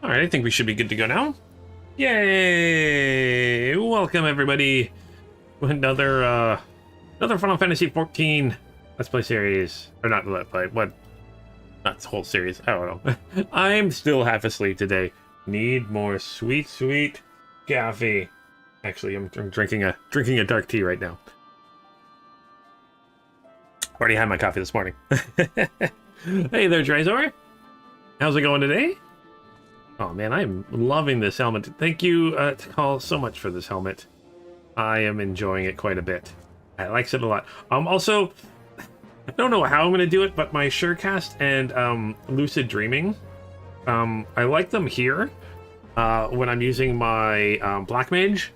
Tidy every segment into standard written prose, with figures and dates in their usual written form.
All right, I think we should be good to go now. Yay! Welcome everybody to another Final Fantasy XIV Let's Play series, or not Let's Play, what? Not the whole series. I don't know. I'm still half asleep today. Need more sweet, sweet coffee. Actually, I'm drinking a dark tea right now. Already had my coffee this morning. Hey there, Drazor. How's it going today? Oh man, I'm loving this helmet. Thank you, Call, so much for this helmet. I am enjoying it quite a bit. I like it a lot. Also, I don't know how I'm going to do it, but my Surecast and Lucid Dreaming, I like them here when I'm using my Black Mage.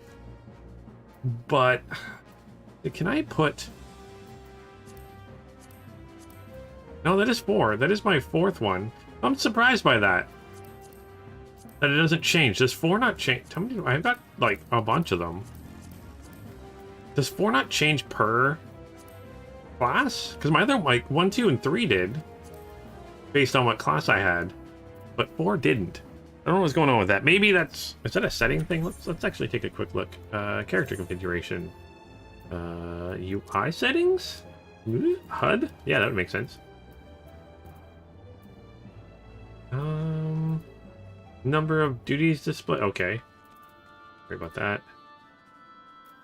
But can I put... No, that is 4. That is my 4th one. I'm surprised by that. That it doesn't change. Does 4 not change? Tell me, I've got like a bunch of them. Does 4 not change per class? Because my other, like 1, 2, and 3 did, based on what class I had, but 4 didn't. I don't know what's going on with that. Maybe that's, is that a setting thing? Let's actually take a quick look. Character configuration, UI settings, HUD. Yeah, that would make sense. Number of duties display. Okay. Sorry about that.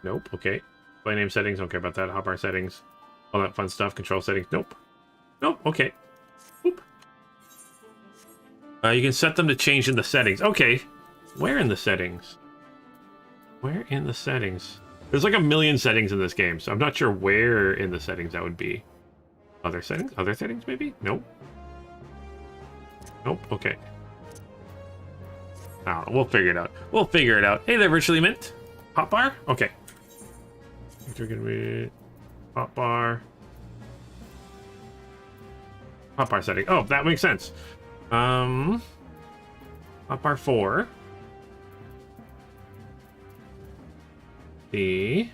Nope. Okay. Play name settings. Don't care about that. Hotbar settings. All that fun stuff. Control settings. Nope. Nope. Okay. Oop. You can set them to change in the settings. Okay. Where in the settings? Where in the settings? There's like a million settings in this game, so I'm not sure where in the settings that would be. Other settings? Other settings, maybe? Nope. Nope. Okay. I don't know. We'll figure it out. We'll figure it out. Hey there, Virtually Mint. Hotbar? Okay. We're gonna be hotbar. Hotbar setting. Oh, that makes sense. Hotbar 4. The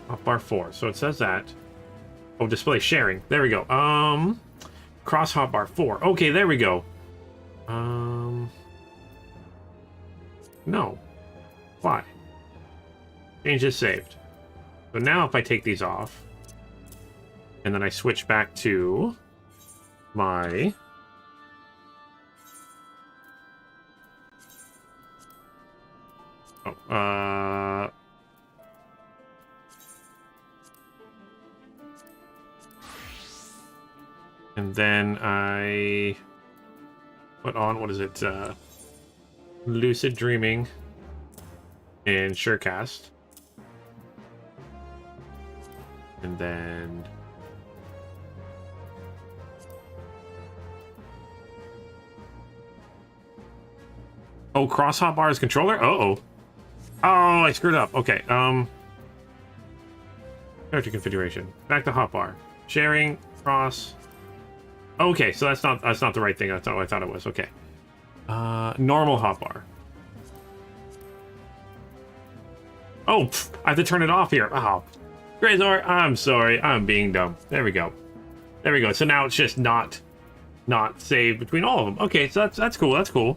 hotbar 4. So it says that. Oh, display sharing. There we go. Cross hotbar 4. Okay, there we go. No. Why? Change is saved. So now if I take these off, and then I switch back to my and then I put on, what is it? Lucid Dreaming and Surecast. And then oh, cross hotbar is controller? Uh-oh. Oh, I screwed up. Okay. Character configuration. Back to hotbar. Sharing, cross. Okay, so that's not the right thing. That's not what I thought it was. Okay. Normal hotbar. Oh, I have to turn it off here. Oh, Drazor, I'm sorry. I'm being dumb. There we go. There we go. So now it's just not saved between all of them. Okay, so that's cool. That's cool.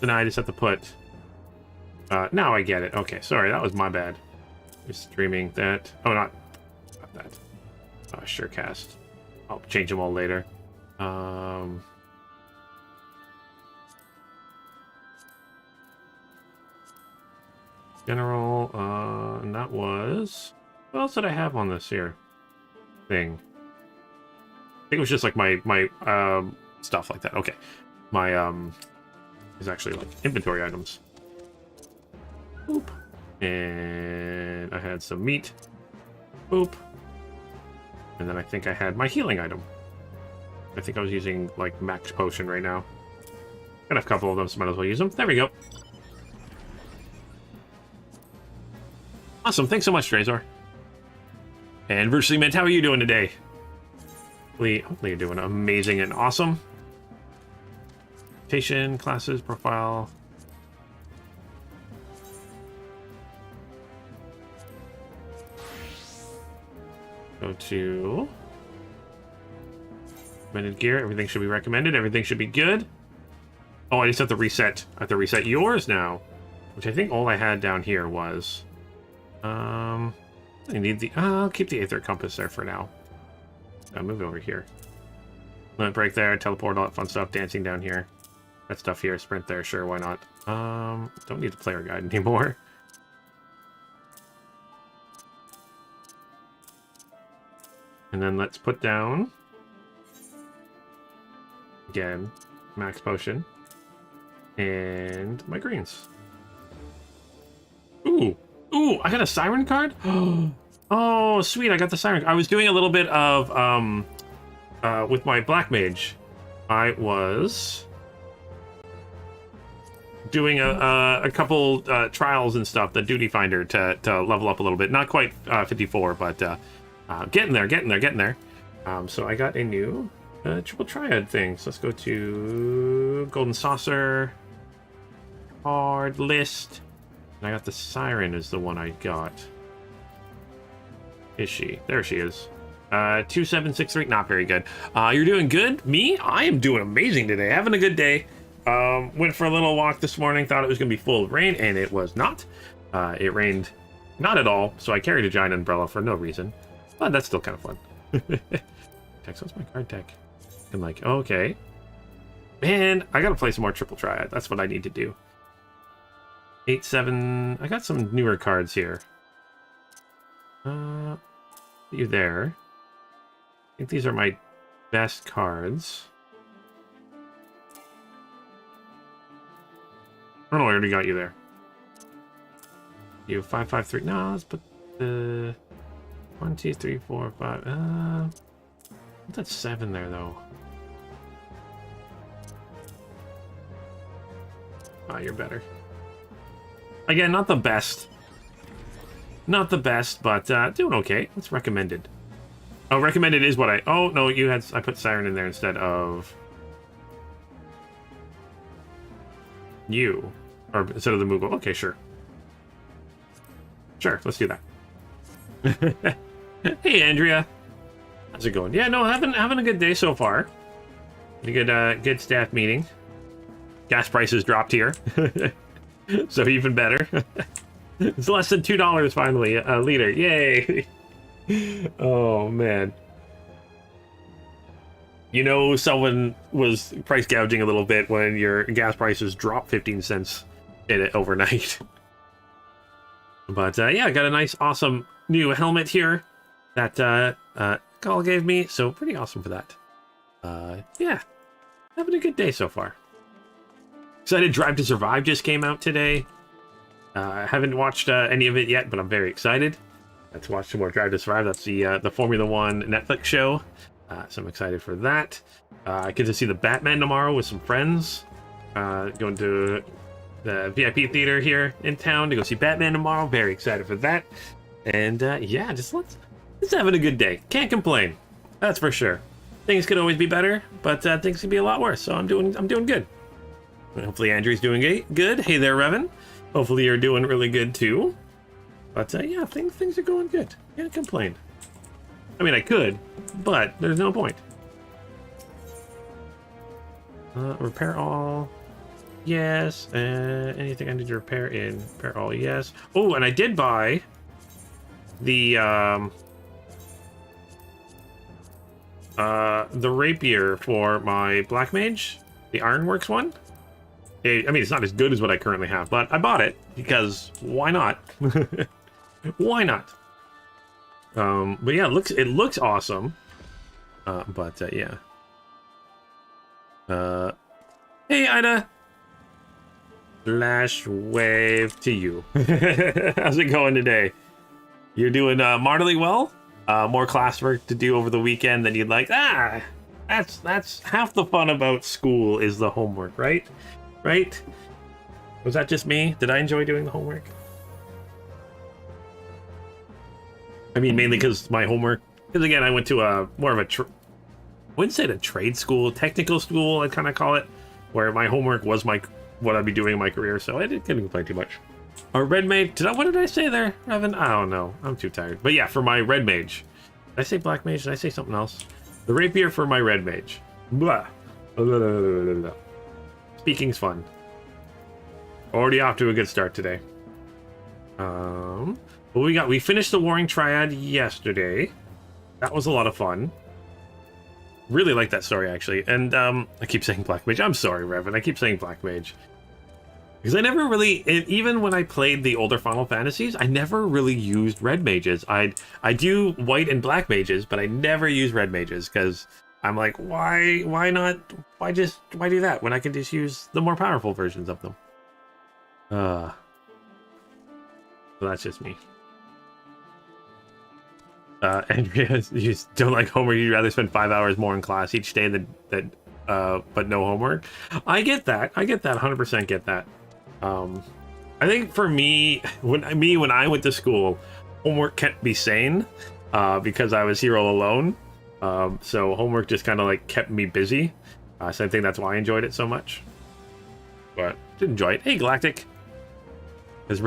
So now I just have to put. Now I get it. Okay, sorry, that was my bad. Just streaming that. Oh, not that. Surecast. I'll change them all later. General, and that was... What else did I have on this here thing? I think it was just like my stuff like that. Okay. My, is actually like inventory items. Boop. And I had some meat. Boop. And then I think I had my healing item. I think I was using like max potion right now. Got a couple of them, so might as well use them. There we go. Awesome, thanks so much, Drazor. And Virtually Mint, how are you doing today? Hopefully you're doing amazing and awesome. Rotation, classes, profile. go to recommended gear. Everything should be recommended. Everything should be good. Oh, I just have to reset. I have to reset yours now, which I think all I had down here was. I need the. I'll keep the Aether Compass there for now. I'll move over here. Limit break there. Teleport, all that fun stuff. Dancing down here. That stuff here. Sprint there. Sure, why not? Don't need the player guide anymore. And then let's put down, again, max potion, and my greens. Ooh, I got a siren card? Oh, sweet, I got the siren. I was doing a little bit of, with my black mage. I was doing a couple trials and stuff, the duty finder, to level up a little bit. Not quite 54, but getting there. So I got a new triple triad thing. So let's go to Golden Saucer, card list. And I got the Siren is the one I got. Is she? There she is. 2763, not very good. You're doing good? Me? I am doing amazing today. Having a good day. Went for a little walk this morning. Thought it was going to be full of rain, and it was not. It rained not at all, so I carried a giant umbrella for no reason. But that's still kind of fun. Text, what's my card deck? I'm like, okay. Man, I gotta play some more Triple Triad. That's what I need to do. 8, 7... I got some newer cards here. You there. I think these are my best cards. Oh no, I already got you there. You have 5, 5, 3. No, let's put the 1, 2, 3, 4, 5. What's that 7 there though? Ah, you're better. Again, not the best. Not the best, but doing okay. What's recommended? Oh, recommended is what I... Oh, no, you had... I put Siren in there instead of... You. Or instead of the Moogle. Okay, sure. Sure, let's do that. Hey, Andrea. How's it going? Yeah, no, having a good day so far. A good staff meeting. Gas prices dropped here. So even better. It's less than $2 finally a liter. Yay! Oh man. You know someone was price gouging a little bit when your gas prices drop 15 cents in it overnight. But yeah, I got a nice, awesome new helmet here that Call gave me, so pretty awesome for that. Yeah, having a good day so far. Excited Drive to Survive just came out today. I haven't watched any of it yet, but I'm very excited. Let's watch some more Drive to Survive. That's the Formula One Netflix show. So I'm excited for that. I get to see the Batman tomorrow with some friends. Going to the VIP theater here in town to go see Batman tomorrow. Very excited for that. And yeah, just let's having a good day. Can't complain. That's for sure. Things could always be better, but things could be a lot worse. So I'm doing good. Hopefully Andrew's doing good. Hey there, Revan. Hopefully you're doing really good too. But yeah, things are going good. Can't complain. I mean, I could, but there's no point. Repair all. Yes. Anything I need to repair in repair all? Yes. Oh, and I did buy the rapier for my Black Mage, the Ironworks one. I mean, it's not as good as what I currently have, but I bought it because why not? Why not? But yeah, it looks awesome. But yeah. Hey, Ida. Flash wave to you. How's it going today? You're doing moderately well. More classwork to do over the weekend than you'd like. That's half the fun about school is the homework, right? Right? Was that just me? Did I enjoy doing the homework? I mean, mainly because my homework. Because again, I went to more of a. I wouldn't say a trade school, technical school. I'd kind of call it, where my homework was what I'd be doing in my career. So I couldn't complain too much. Our red mage. What did I say there, Evan? I don't know. I'm too tired. But yeah, for my red mage, Did I say black mage? Did I say something else? The rapier for my red mage. Blah. Blah, blah, blah, blah, blah. Speaking's fun. Already off to a good start today. What we got? We finished the Warring Triad yesterday. That was a lot of fun. Really like that story, actually. And I keep saying black mage. I'm sorry, Revan. I keep saying black mage. Because I never really, even when I played the older Final Fantasies, I never really used red mages. I do white and black mages, but I never use red mages because I'm like, why not? Why do that when I can just use the more powerful versions of them? So that's just me. Andrea, you don't like homework. You'd rather spend 5 hours more in class each day but no homework. I get that. 100% get that. I think for me, when I went to school, homework kept me sane because I was here all alone. So homework just kind of like kept me busy. So I think that's why I enjoyed it so much. But did enjoy it. Hey, Galactic. Because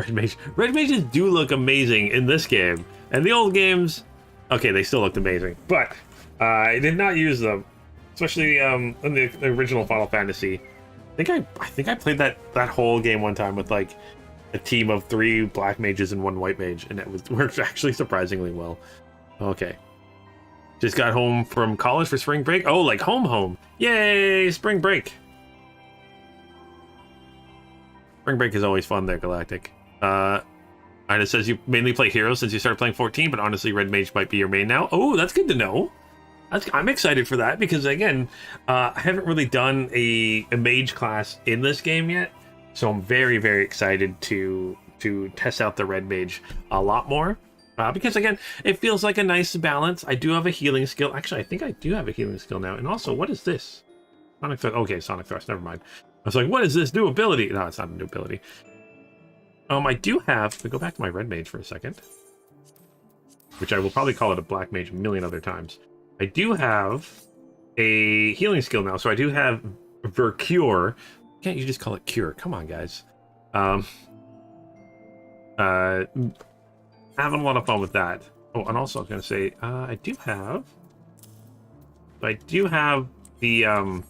red mages do look amazing in this game, and the old games. Okay, they still looked amazing, but I did not use them, especially in the original Final Fantasy. I think I played that whole game one time with like a team of 3 black mages and 1 white mage, and it worked actually surprisingly well. Okay, just got home from college for spring break. Oh, like home! Yay, spring break! Spring break is always fun there, Galactic. It says you mainly play heroes since you started playing 14, but honestly, red mage might be your main now. Oh, that's good to know. I'm excited for that because, again, I haven't really done a mage class in this game yet. So I'm very, very excited to test out the red mage a lot more. Because, again, it feels like a nice balance. I do have a healing skill. Actually, I think I do have a healing skill now. And also, what is this? Sonic Thrust. Okay, Sonic Thrust. Never mind. I was like, what is this new ability? No, it's not a new ability. I do have to go back to my red mage for a second, which I will probably call it a black mage a million other times. I do have a healing skill now, so I do have Vercure. Can't you just call it Cure? Come on, guys. Having a lot of fun with that. Oh, and also I was gonna say, I do have the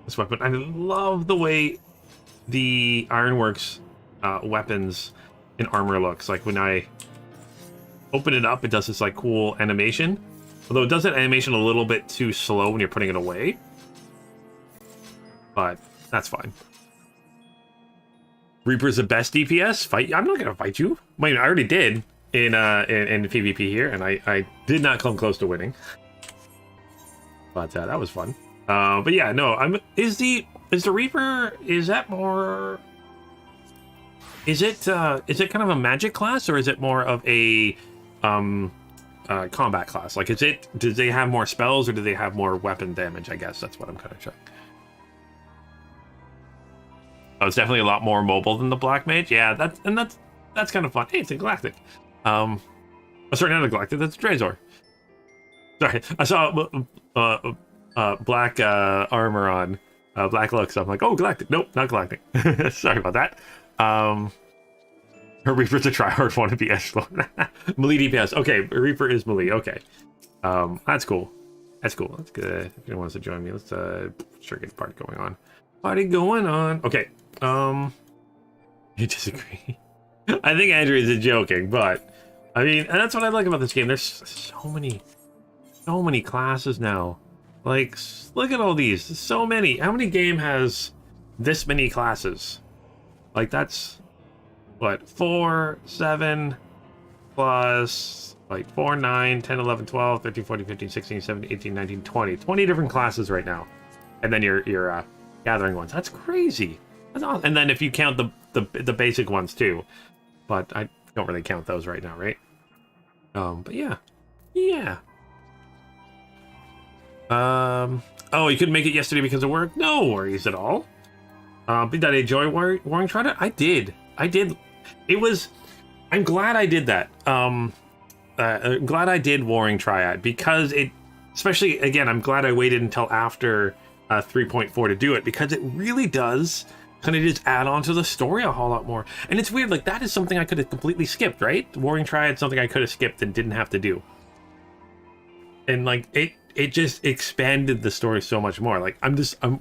this weapon. I love the way the Ironworks weapons and armor looks. Like when I open it up, it does this like cool animation. Although it does that animation a little bit too slow when you're putting it away. But that's fine. Reaper's the best DPS. Fight? I'm not gonna fight you. I mean, I already did in PvP here, and I did not come close to winning. But that was fun. But yeah, no. Is the Reaper? Is that more? Is it kind of a magic class, or is it more of a combat class? Like, do they have more spells, or do they have more weapon damage? I guess that's what I'm kind of checking. Oh, it's definitely a lot more mobile than the Black Mage. Yeah, that's kind of fun. Hey, it's a Galactic. Sorry, not a Galactic. That's a Drazor. Sorry, I saw black armor on, black looks. So I'm like, oh, Galactic. Nope, not Galactic. Sorry about that. Her Reaper's a tryhard wannabe echelon. Melee DPS. Okay, Reaper is melee. Okay, that's cool. That's cool. That's good. If anyone wants to join me, let's sure get a party going on. Party going on. Okay. You disagree? I think Andrew is joking, but I mean, and that's what I like about this game. There's so many classes now. Like, look at all these. There's so many. How many game has this many classes? Like, that's what, 4, 7 plus like 4, 9, 10, 11, 12, 13, 14, 15, 16, 17, 18, 19, 20. 20 different classes right now. And then your gathering ones. That's crazy. That's awesome. And then if you count the basic ones too. But I don't really count those right now, right? But yeah. Yeah. Oh, you couldn't make it yesterday because of work? No worries at all. Did I enjoy Warring Triad? I did. It was... I'm glad I did that. I'm glad I did Warring Triad because it... Especially, again, I'm glad I waited until after 3.4 to do it because it really does kind of just add on to the story a whole lot more. And it's weird, like, that is something I could have completely skipped, right? Warring Triad, something I could have skipped and didn't have to do. and like it just expanded the story so much more. Like I'm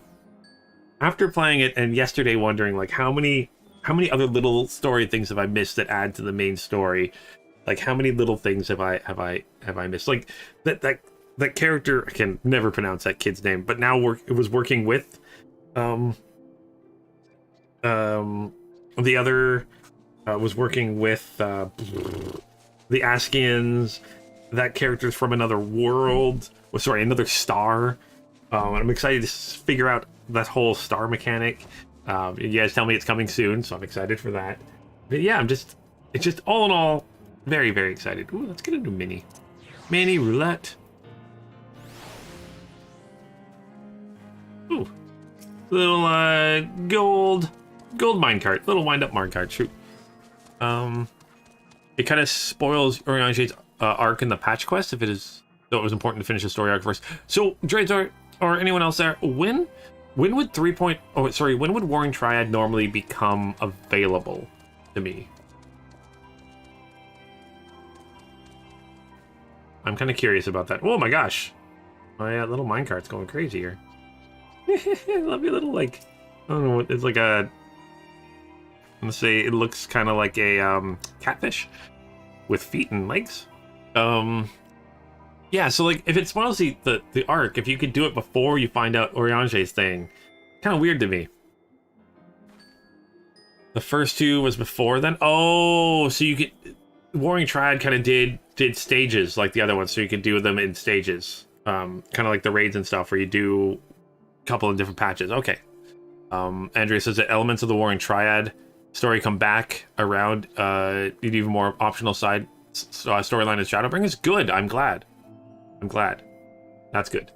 after playing it and yesterday wondering like how many other little story things have I missed that add to the main story? Like how many little things have I missed? Like that character, I can never pronounce that kid's name, but now it was working with the other was working with the Askians. That character's from another world. Well, sorry, another star. I'm excited to figure out that whole star mechanic. You guys tell me it's coming soon, so I'm excited for that. But yeah, it's just all in all, very, very excited. Ooh, let's get into mini roulette. Ooh, little gold minecart, little wind-up minecart. Shoot. It kind of spoils Oriange's arc in the patch quest if it is. So it was important to finish the story arc first. So Drazor or anyone else there, when would when would Warring Triad normally become available to me? I'm kind of curious about that. Oh my gosh, my little minecart's going crazy here. Lovely little, like, I don't know, it's like a, I'm gonna say it looks kind of like a catfish with feet and legs. Yeah, so like if it spoils the arc, if you could do it before you find out Oriange's thing, kind of weird to me. The first two was before then. Oh, so you could, Warring Triad kind of did stages like the other ones, so you could do them in stages, kind of like the raids and stuff, where you do a couple of different patches. Okay. Andrea says that elements of the Warring Triad story come back around. Need even more optional side storyline as Shadowbring is good. I'm glad. That's good.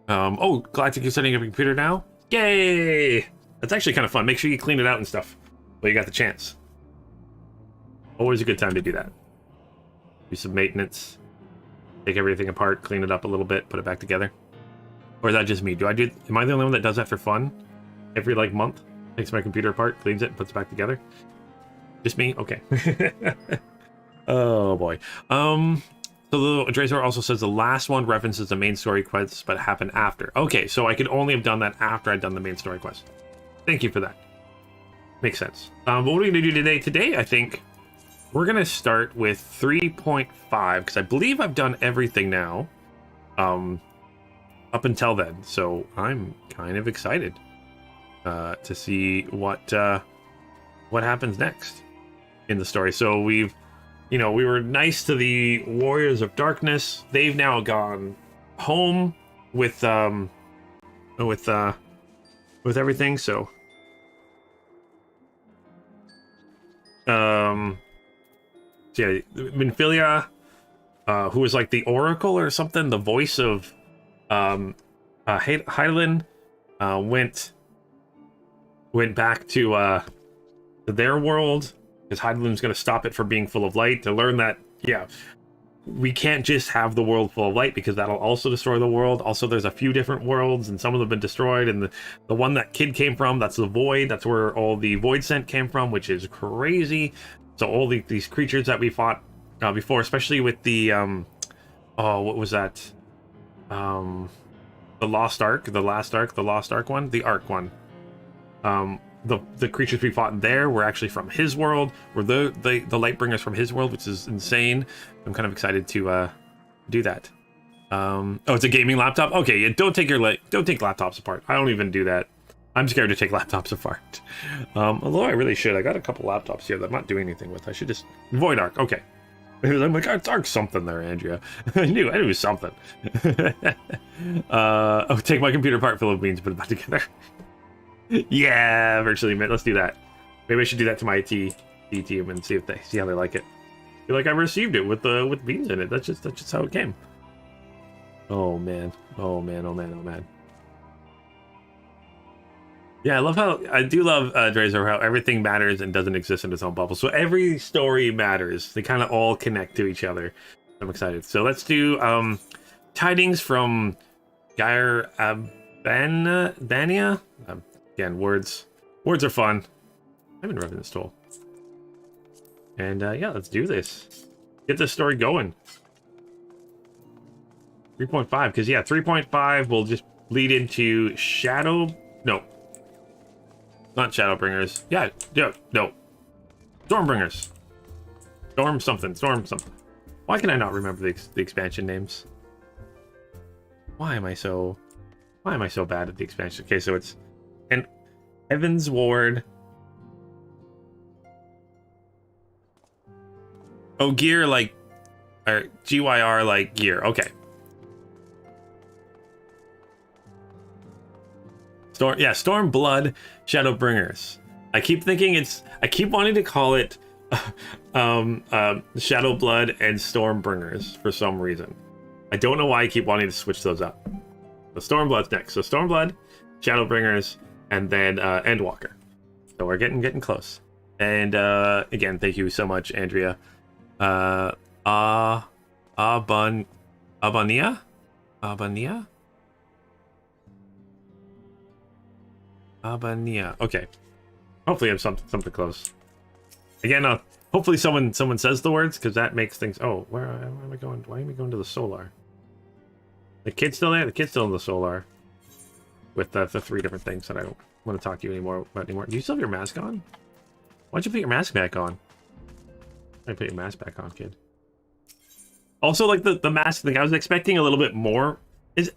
Oh, Galactic, you're setting up your computer now? Yay! That's actually kind of fun. Make sure you clean it out and stuff while you got the chance. Always a good time to do that. Do some maintenance. Take everything apart, clean it up a little bit, put it back together. Or is that just me? Am I the only one that does that for fun? Every, like, month? Takes my computer apart, cleans it, puts it back together? Just me? Okay. Oh, boy. So the Drazor also says the last one references the main story quest, but happened after. Okay, so I could only have done that after I'd done the main story quest. Thank you for that. Makes sense. But what are we going to do today? Today, I think we're going to start with 3.5, because I believe I've done everything now up until then. So I'm kind of excited to see what happens next in the story. So we were nice to the Warriors of Darkness. They've now gone home with everything. So, yeah, Minfilia, who was like the Oracle or something, the voice of Hydaelyn, went back to their world. Because Hydaelyn's going to stop it from being full of light, to learn that, yeah, we can't just have the world full of light, because that'll also destroy the world. Also, there's a few different worlds, and some of them have been destroyed, and the one that kid came from, that's the Void. That's where all the Void Scent came from, which is crazy. So all these creatures that we fought before, especially with the, what was that? The Lost Ark, the Lost Ark one? The Ark one. The creatures we fought there were actually from his world. Were the Lightbringers from his world, which is insane. I'm kind of excited to do that. Oh, it's a gaming laptop. Okay, yeah, don't take laptops apart. I don't even do that. I'm scared to take laptops apart. Although I really should. I got a couple laptops here that I'm not doing anything with. I should just Void Ark. Okay. I'm like, it's Ark something there, Andrea. I knew something. Take my computer apart, Philippines, put it back together. Yeah, virtually, man. Let's do that. Maybe I should do that to my IT team and see how they like it. I feel like I received it with beans in it. That's just how it came. Oh man. Yeah, I do love Drazor, how everything matters and doesn't exist in its own bubble. So every story matters. They kind of all connect to each other. I'm excited. So let's do tidings from Gyre Bania. Again, words are fun. I've been revving this tool. And yeah, let's do this. Get this story going. 3.5, because yeah, 3.5 will just lead into Shadow... No. Not Shadowbringers. Yeah, no. Stormbringers. Storm something. Why can I not remember the expansion names? Why am I so bad at the expansion? Okay, so it's an Evans Ward. Oh, gear like, or GYR like gear. Okay. Stormblood Shadowbringers. I keep wanting to call it Shadowblood and Stormbringers for some reason. I don't know why I keep wanting to switch those up. So Stormblood's next. So Stormblood, Shadowbringers, and then Endwalker. So we're getting close. And again, thank you so much, Andrea. Abania? Okay. Hopefully I'm something close. Again, hopefully someone says the words, because that makes things... Oh, where am I going? Why am I going to the Solar? The kid's still there? The kid's still in the Solar. With the 3 different things that I don't want to talk to you anymore. Do you still have your mask on? Why'd you put your mask back on? I put your mask back on, kid. Also, like, the mask thing, I was expecting a little bit more. I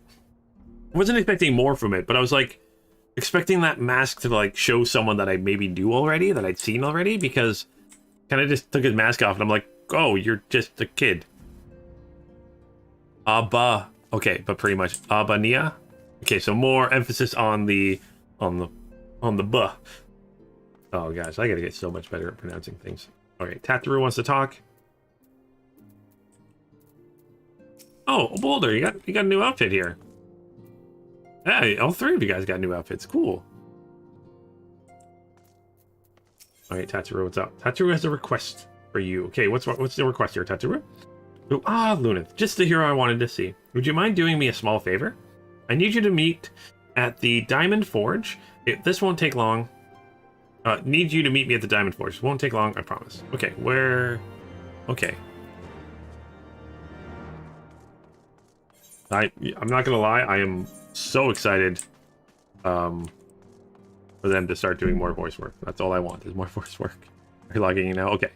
wasn't expecting more from it, but I was, like, expecting that mask to, like, show someone that I maybe knew already, that I'd seen already, because kind of just took his mask off, and I'm like, oh, you're just a kid. Abba. Okay, but pretty much Abania. Okay, so more emphasis on the buh. Oh, guys, I gotta get so much better at pronouncing things. Okay, Tataru wants to talk. Oh, Boulder, you got a new outfit here. Hey, all 3 of you guys got new outfits. Cool. Alright, Tataru, what's up? Tataru has a request for you. Okay, what's the request here, Tataru? Oh, Lunith, just the hero I wanted to see. Would you mind doing me a small favor? I need you to meet at the Diamond Forge. This won't take long. Need you to meet me at the Diamond Forge. Won't take long, I promise. Okay, where... Okay. I'm not gonna lie, I am so excited for them to start doing more voice work. That's all I want, is more voice work. Are you logging in now? Okay.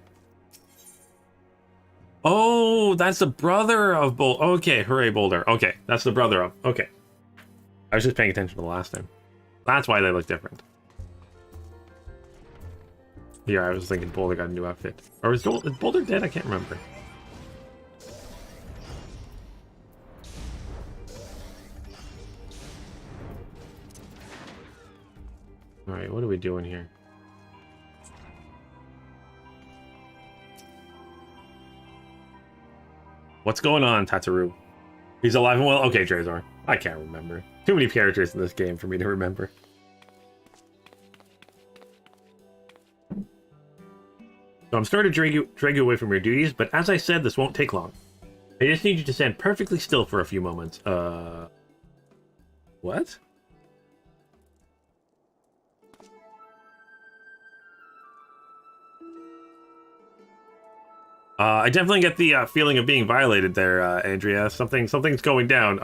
Oh, that's the brother of Boulder. Okay, hooray, Boulder. Okay, that's the brother of... Okay. I was just paying attention to the last time. That's why they look different. Yeah, I was thinking Boulder got a new outfit. Or is Boulder dead? I can't remember. Alright, what are we doing here? What's going on, Tataru? He's alive and well? Okay, Drazor. I can't remember. Too many characters in this game for me to remember. So I'm sorry to drag you away from your duties, but as I said, this won't take long. I just need you to stand perfectly still for a few moments. What? I definitely get the feeling of being violated there, Andrea. Something's going down.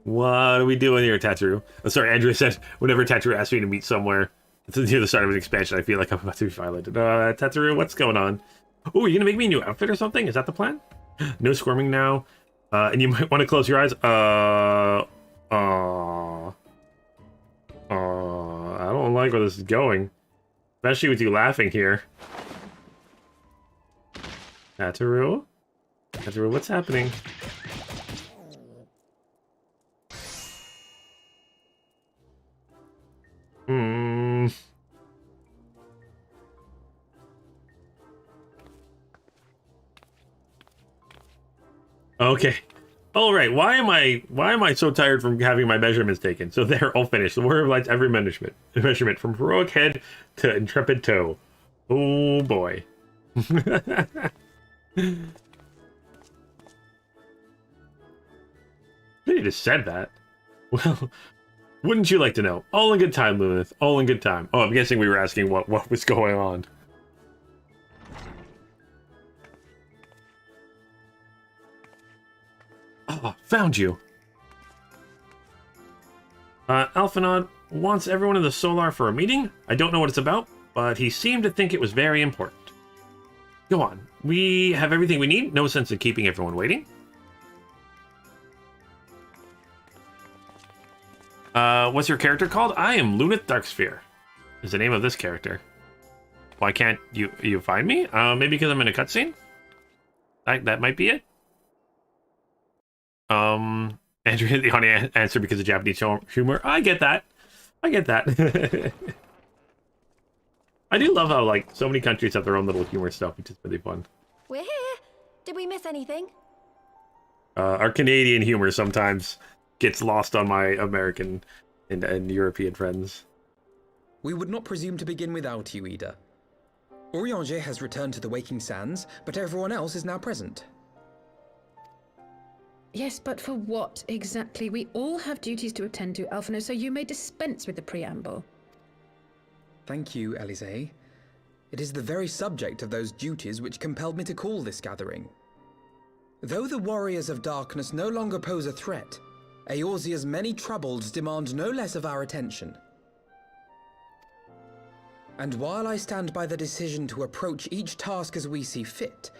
What are we doing here, Tataru? Oh, sorry, Andrea said whenever Tataru asks me to meet somewhere near the start of an expansion, I feel like I'm about to be violated. Tataru, what's going on? Oh, you gonna make me a new outfit or something? Is that the plan? No squirming now. And you might want to close your eyes. I don't like where this is going. Especially with you laughing here. Tataru? Tataru, what's happening? Okay. All right. Why am I so tired from having my measurements taken? So they're all finished. The Warrior of Light's every measurement from heroic head to intrepid toe. Oh boy. You just said that. Well, wouldn't you like to know? All in good time, Lunith. All in good time. Oh, I'm guessing we were asking what was going on. Oh, found you. Alphanod wants everyone in the Solar for a meeting. I don't know what it's about, but he seemed to think it was very important. Go on. We have everything we need. No sense in keeping everyone waiting. What's your character called? I am Lunith Darksphere. Is the name of this character. Why can't you find me? Maybe because I'm in a cutscene? That might be it. Andrew hit the audio answer because of Japanese humor. I get that. I get that. I do love how, like, so many countries have their own little humor stuff, which is really fun. We're here. Did we miss anything? Our Canadian humor sometimes gets lost on my American and European friends. We would not presume to begin without you, Ida. Orianger has returned to the Waking Sands, but everyone else is now present. Yes, but for what exactly? We all have duties to attend to, Alphino, so you may dispense with the preamble. Thank you, Elise. It is the very subject of those duties which compelled me to call this gathering. Though the Warriors of Darkness no longer pose a threat, Eorzea's many troubles demand no less of our attention. And while I stand by the decision to approach each task as we see fit,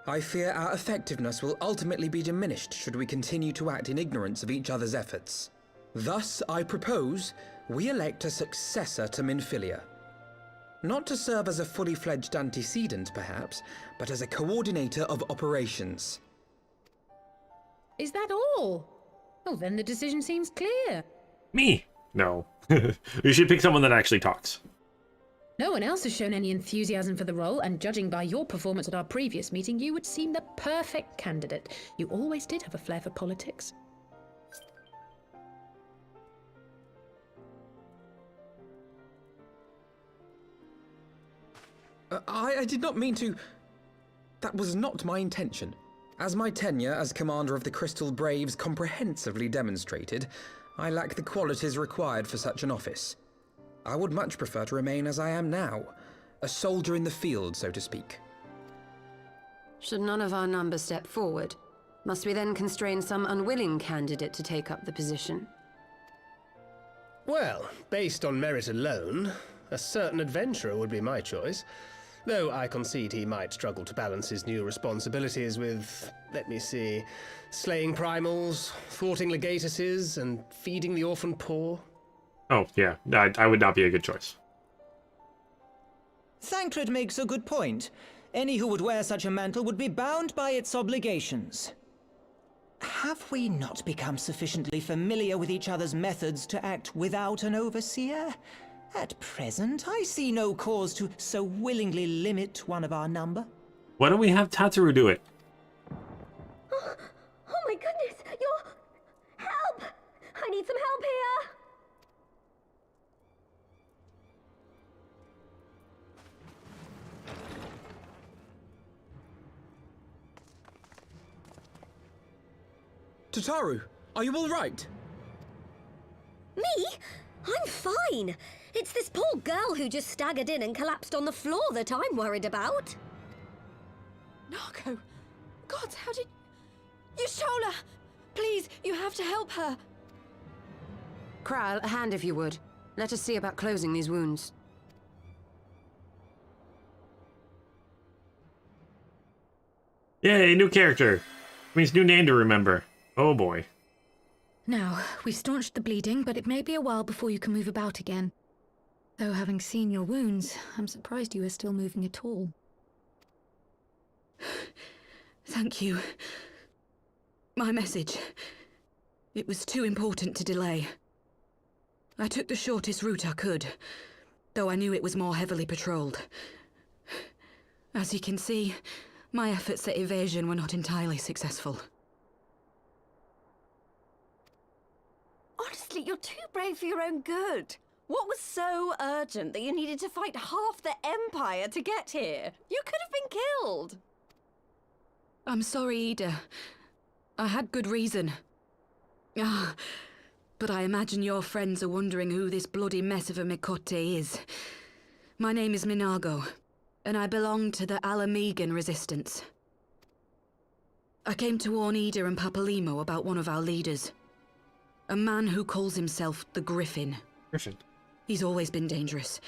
I fear our effectiveness will ultimately be diminished should we continue to act in ignorance of each other's efforts. Thus, I propose we elect a successor to Minfilia. Not to serve as a fully fledged antecedent, perhaps, but as a coordinator of operations. Is that all? Oh, then the decision seems clear. Me? No. You should pick someone that actually talks. No one else has shown any enthusiasm for the role, and judging by your performance at our previous meeting, you would seem the perfect candidate. You always did have a flair for politics. I did not mean to... That was not my intention. As my tenure as commander of the Crystal Braves comprehensively demonstrated, I lack the qualities required for such an office. I would much prefer to remain as I am now, a soldier in the field, so to speak. Should none of our number step forward? Must we then constrain some unwilling candidate to take up the position? Well, based on merit alone, a certain adventurer would be my choice. Though I concede he might struggle to balance his new responsibilities with, let me see, slaying primals, thwarting legatuses, and feeding the orphan poor. Oh, yeah. I would not be a good choice. Thancred makes a good point. Any who would wear such a mantle would be bound by its obligations. Have we not become sufficiently familiar with each other's methods to act without an overseer? At present, I see no cause to so willingly limit one of our number. Why don't we have Tataru do it? Oh my goodness! Help! I need some help here! Tataru, are you all right? Me? I'm fine. It's this poor girl who just staggered in and collapsed on the floor that I'm worried about. Narco! God, how did... You stole her! Please, you have to help her! Kral, a hand if you would. Let us see about closing these wounds. Yay, new character. Means new name to remember. Oh boy. Now, we've staunched the bleeding, but it may be a while before you can move about again. Though having seen your wounds, I'm surprised you are still moving at all. Thank you. My message. It was too important to delay. I took the shortest route I could, though I knew it was more heavily patrolled. As you can see, my efforts at evasion were not entirely successful. Honestly, you're too brave for your own good. What was so urgent that you needed to fight half the Empire to get here? You could have been killed. I'm sorry, Ida. I had good reason. But I imagine your friends are wondering who this bloody mess of a Mikote is. My name is Minago, and I belong to the Alamegan Resistance. I came to warn Ida and Papalimo about one of our leaders. A man who calls himself the Griffin. Griffin. He's always been dangerous,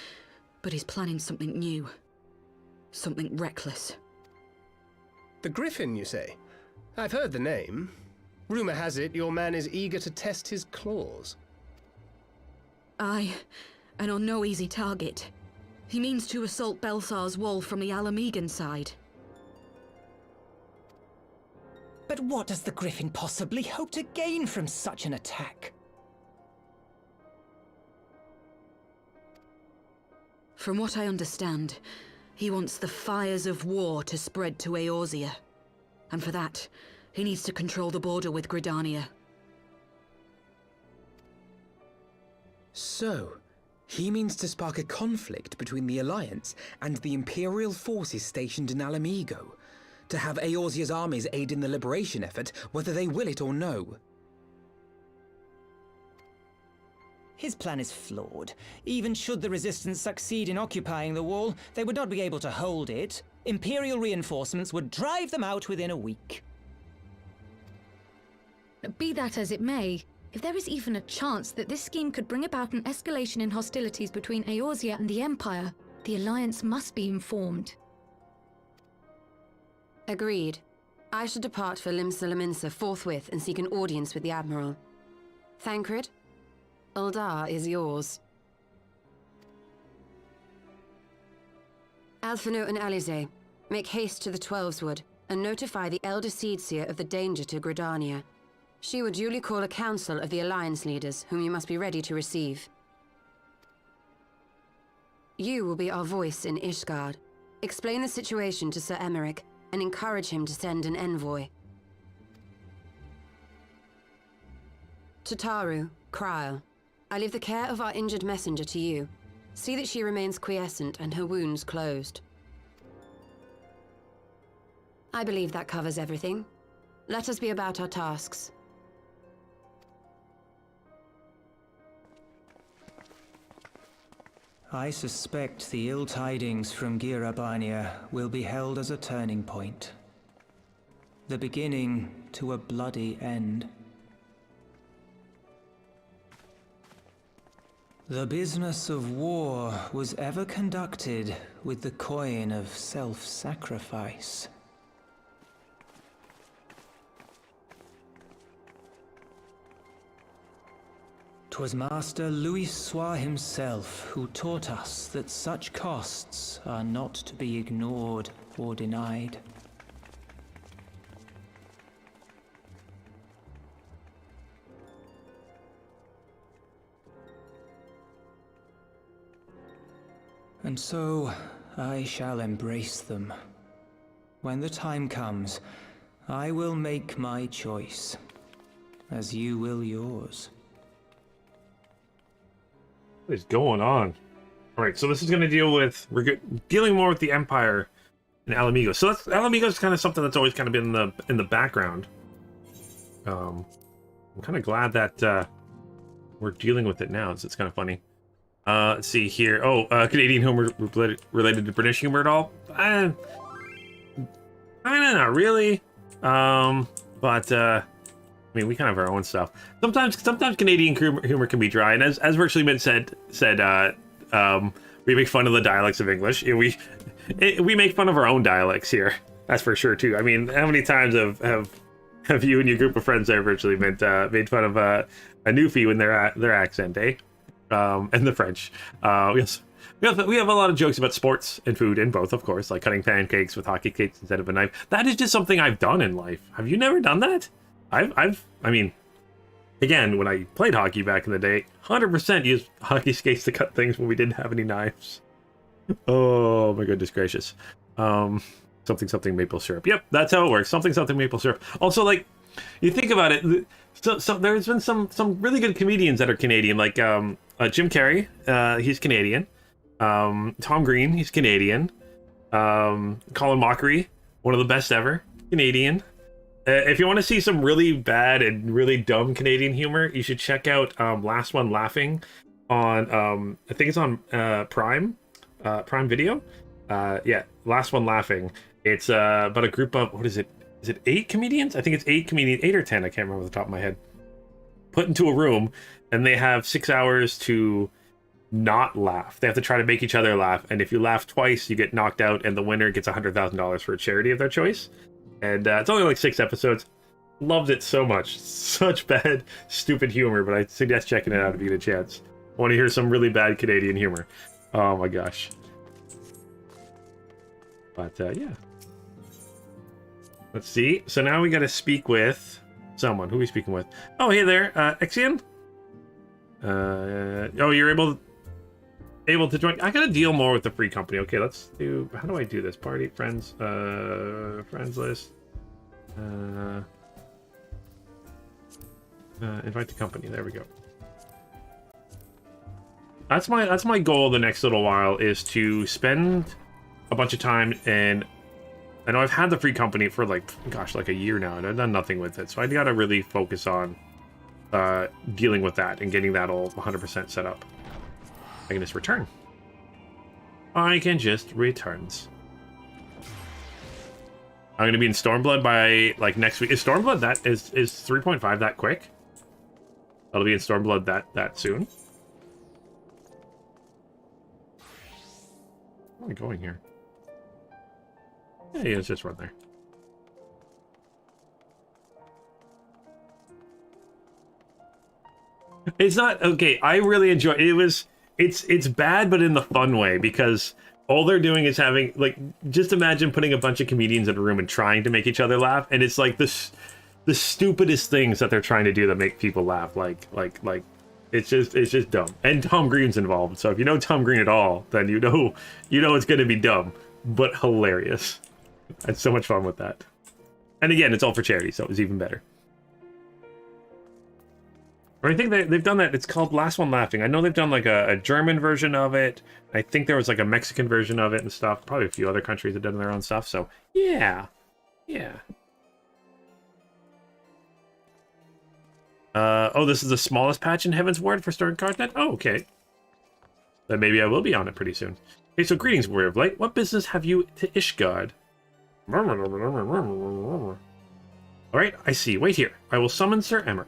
but he's planning something new. Something reckless. The Griffin, you say? I've heard the name. Rumor has it your man is eager to test his claws. Aye, and on no easy target. He means to assault Belsar's wall from the Alamegan side. But what does the Griffin possibly hope to gain from such an attack? From what I understand, he wants the fires of war to spread to Eorzea. And for that, he needs to control the border with Gridania. So, he means to spark a conflict between the Alliance and the Imperial forces stationed in Alamigo, to have Eorzea's armies aid in the liberation effort, whether they will it or no. His plan is flawed. Even should the Resistance succeed in occupying the wall, they would not be able to hold it. Imperial reinforcements would drive them out within a week. Be that as it may, if there is even a chance that this scheme could bring about an escalation in hostilities between Eorzea and the Empire, the Alliance must be informed. Agreed. I shall depart for Limsa forthwith and seek an audience with the Admiral. Thancred, Uldar is yours. Alphino and Alize, make haste to the Twelveswood and notify the Elder Seedseer of the danger to Gridania. She will duly call a council of the Alliance leaders, whom you must be ready to receive. You will be our voice in Ishgard. Explain the situation to Sir Emeric and encourage him to send an envoy. To Taru, Kryl, I leave the care of our injured messenger to you. See that she remains quiescent and her wounds closed. I believe that covers everything. Let us be about our tasks. I suspect the ill tidings from Girabania will be held as a turning point. The beginning to a bloody end. The business of war was ever conducted with the coin of self-sacrifice. 'Twas Master Louis Soir himself who taught us that such costs are not to be ignored or denied. And so, I shall embrace them. When the time comes, I will make my choice, as you will yours. What is going on? All right, so this is going to deal with dealing more with the Empire and Alamigo. So Alamigo is kind of something that's always kind of been in the background. I'm kind of glad that we're dealing with it now. So it's kind of funny. Let's see here. Oh, Canadian humor related to British humor at all? I don't know, really. But I mean, we kind of have our own stuff. Sometimes Canadian humor can be dry, and as Virtually Mint said, we make fun of the dialects of English. We make fun of our own dialects here. That's for sure too. I mean, how many times have you and your group of friends there Virtually Mint made fun of a Newfie when their accent, eh? And the French. We have a lot of jokes about sports and food, and both, of course, like cutting pancakes with hockey cakes instead of a knife. That is just something I've done in life. Have you never done that? I mean, again, when I played hockey back in the day, 100% used hockey skates to cut things when we didn't have any knives. Oh my goodness gracious. Something maple syrup. Yep, that's how it works. Something maple syrup. Also, like, you think about it, so there's been some really good comedians that are Canadian, like Jim Carrey, he's Canadian. Tom Green, he's Canadian. Colin Mockery, one of the best ever, Canadian. If you want to see some really bad and really dumb Canadian humor, you should check out Last One Laughing on, I think it's on Prime Video. Yeah, Last One Laughing. It's about a group of, what is it? is it 8 comedians? I think it's 8 comedians, 8 or 10, I can't remember off the top of my head. Put into a room, and they have 6 hours to not laugh. They have to try to make each other laugh, and if you laugh twice, you get knocked out, and the winner gets $100,000 for a charity of their choice. And it's only like 6 episodes. Loved it so much. Such bad, stupid humor, but I suggest checking it out if you get a chance. I want to hear some really bad Canadian humor. Oh my gosh. But yeah. Let's see. So now we got to speak with someone. Who are we speaking with? Oh, hey there, Exian. Oh, you're able to join. I gotta deal more with the free company. Okay, let's do. How do I do this? Party, friends, friends list. Invite the company. There we go. That's my goal the next little while, is to spend a bunch of time, and I know I've had the free company for like a year now, and I've done nothing with it. So I gotta really focus on dealing with that and getting that all 100% set up. I can just return. I can just returns. I'm gonna be in Stormblood by like next week. Is Stormblood is 3.5 that quick? That'll be in Stormblood that soon. Where am I going here? Yeah, let's just run there. It's not okay. I really enjoy it. It's bad, but in the fun way, because all they're doing is having, like, just imagine putting a bunch of comedians in a room and trying to make each other laugh, and it's like the stupidest things that they're trying to do that make people laugh. Like it's just dumb. And Tom Green's involved, so if you know Tom Green at all, then you know it's gonna be dumb, but hilarious. I had so much fun with that. And again, it's all for charity, so it was even better. Or I think they've done that. It's called Last One Laughing. I know they've done like a German version of it. I think there was like a Mexican version of it and stuff. Probably a few other countries have done their own stuff. So yeah. Oh, this is the smallest patch in Heaven's Ward for starting content? Oh, okay. Then maybe I will be on it pretty soon. Okay, so greetings, Warrior of Light. What business have you to Ishgard? Alright, I see. Wait here. I will summon Sir Emmerich.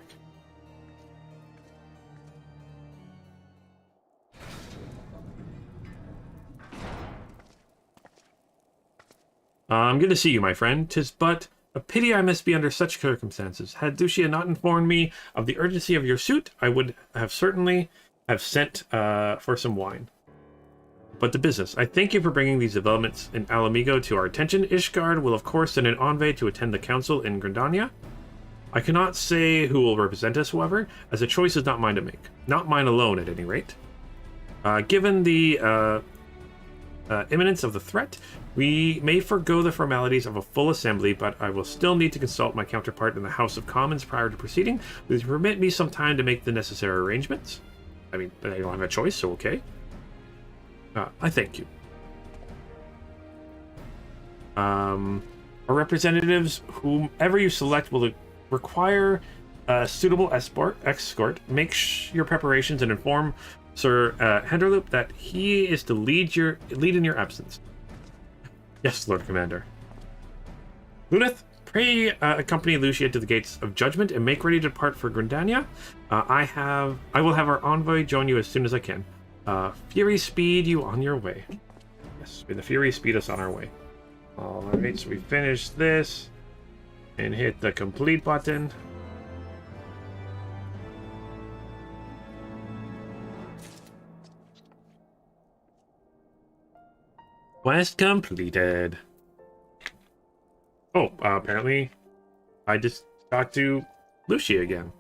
I'm good to see you, my friend. 'Tis but a pity I must be under such circumstances. Had Lucia not informed me of the urgency of your suit, I would have certainly have sent for some wine. But the business. I thank you for bringing these developments in Alamigo to our attention. Ishgard will of course send an envoy to attend the council in Gridania. I cannot say who will represent us, however, as the choice is not mine to make. Not mine alone, at any rate. Given the imminence of the threat, we may forego the formalities of a full assembly, but I will still need to consult my counterpart in the House of Commons prior to proceeding. Please permit me some time to make the necessary arrangements. I mean, I don't have a choice, so okay. I thank you. Our representatives, whomever you select, will require a suitable escort. Make your preparations and inform Sir Henderloop that he is to lead in your absence. Yes, Lord Commander. Luneth, pray accompany Lucia to the gates of judgment and make ready to depart for Gridania. I will have our envoy join you as soon as I can. Fury speed you on your way. Yes, may the Fury speed us on our way. Alright, so we finish this and hit the complete button. Quest completed. Oh, apparently I just talked to Lucia again.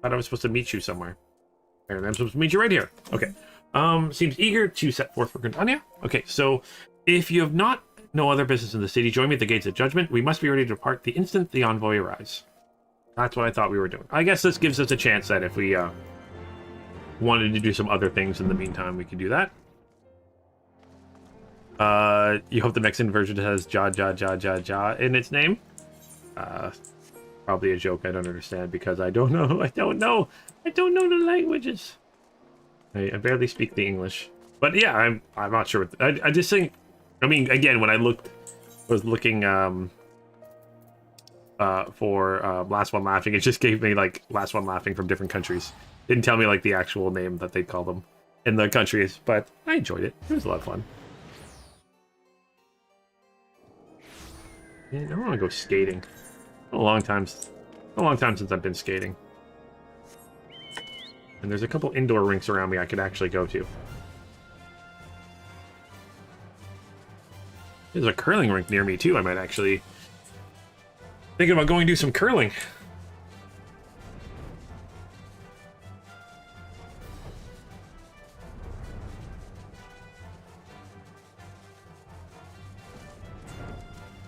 Thought I was supposed to meet you somewhere. Apparently I'm supposed to meet you right here. Okay. Seems eager to set forth for Gridania. Okay, so if you have no other business in the city, join me at the gates of judgment. We must be ready to depart the instant the envoy arrives. That's what I thought we were doing. I guess this gives us a chance that if we wanted to do some other things in the meantime, we could do that. You hope the Mexican version has ja in its name? Probably a joke I don't understand because I don't know. I don't know the languages. I barely speak the English. But yeah, I'm not sure. I just think, I mean, again, when I was looking for Last One Laughing. It just gave me like Last One Laughing from different countries. Didn't tell me like the actual name that they call them in the countries, but I enjoyed it. It was a lot of fun. Man, I want to go skating. A long time since I've been skating. And there's a couple indoor rinks around me I could actually go to. There's a curling rink near me too. I might actually thinking about going to do some curling.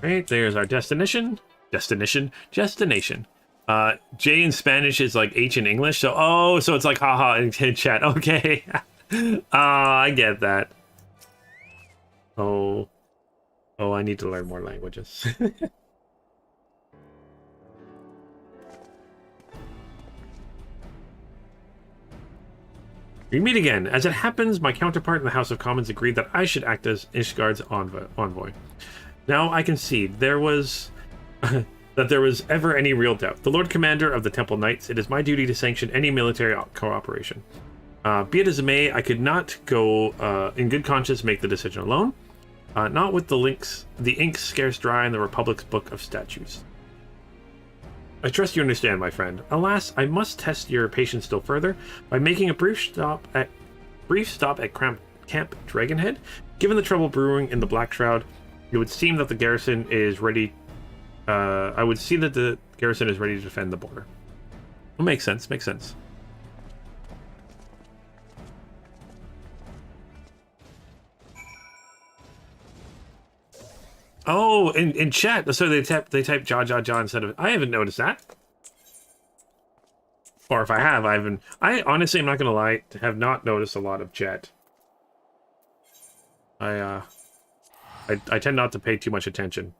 Right, there's our destination. Destination. J in Spanish is like H in English, so so it's like haha in chat. Okay. I get that. Oh, I need to learn more languages. We meet again. As it happens, my counterpart in the House of Commons agreed that I should act as Ishgard's envoy. Now I can see there was that there was ever any real doubt. The Lord Commander of the Temple Knights, it is my duty to sanction any military cooperation. Be it as it may, I could not go in good conscience make the decision alone. Not with the ink scarce dry in the Republic's Book of Statutes. I trust you understand, my friend. Alas, I must test your patience still further by making a brief stop at Camp Dragonhead. Given the trouble brewing in the Black Shroud, it would seem that the garrison is ready. I would see that the garrison is ready to defend the border. Well, makes sense. Makes sense. Oh, in chat, so they type jaw instead of. I haven't noticed that. Or if I have, I haven't. I honestly, I'm not gonna lie, have not noticed a lot of chat. I tend not to pay too much attention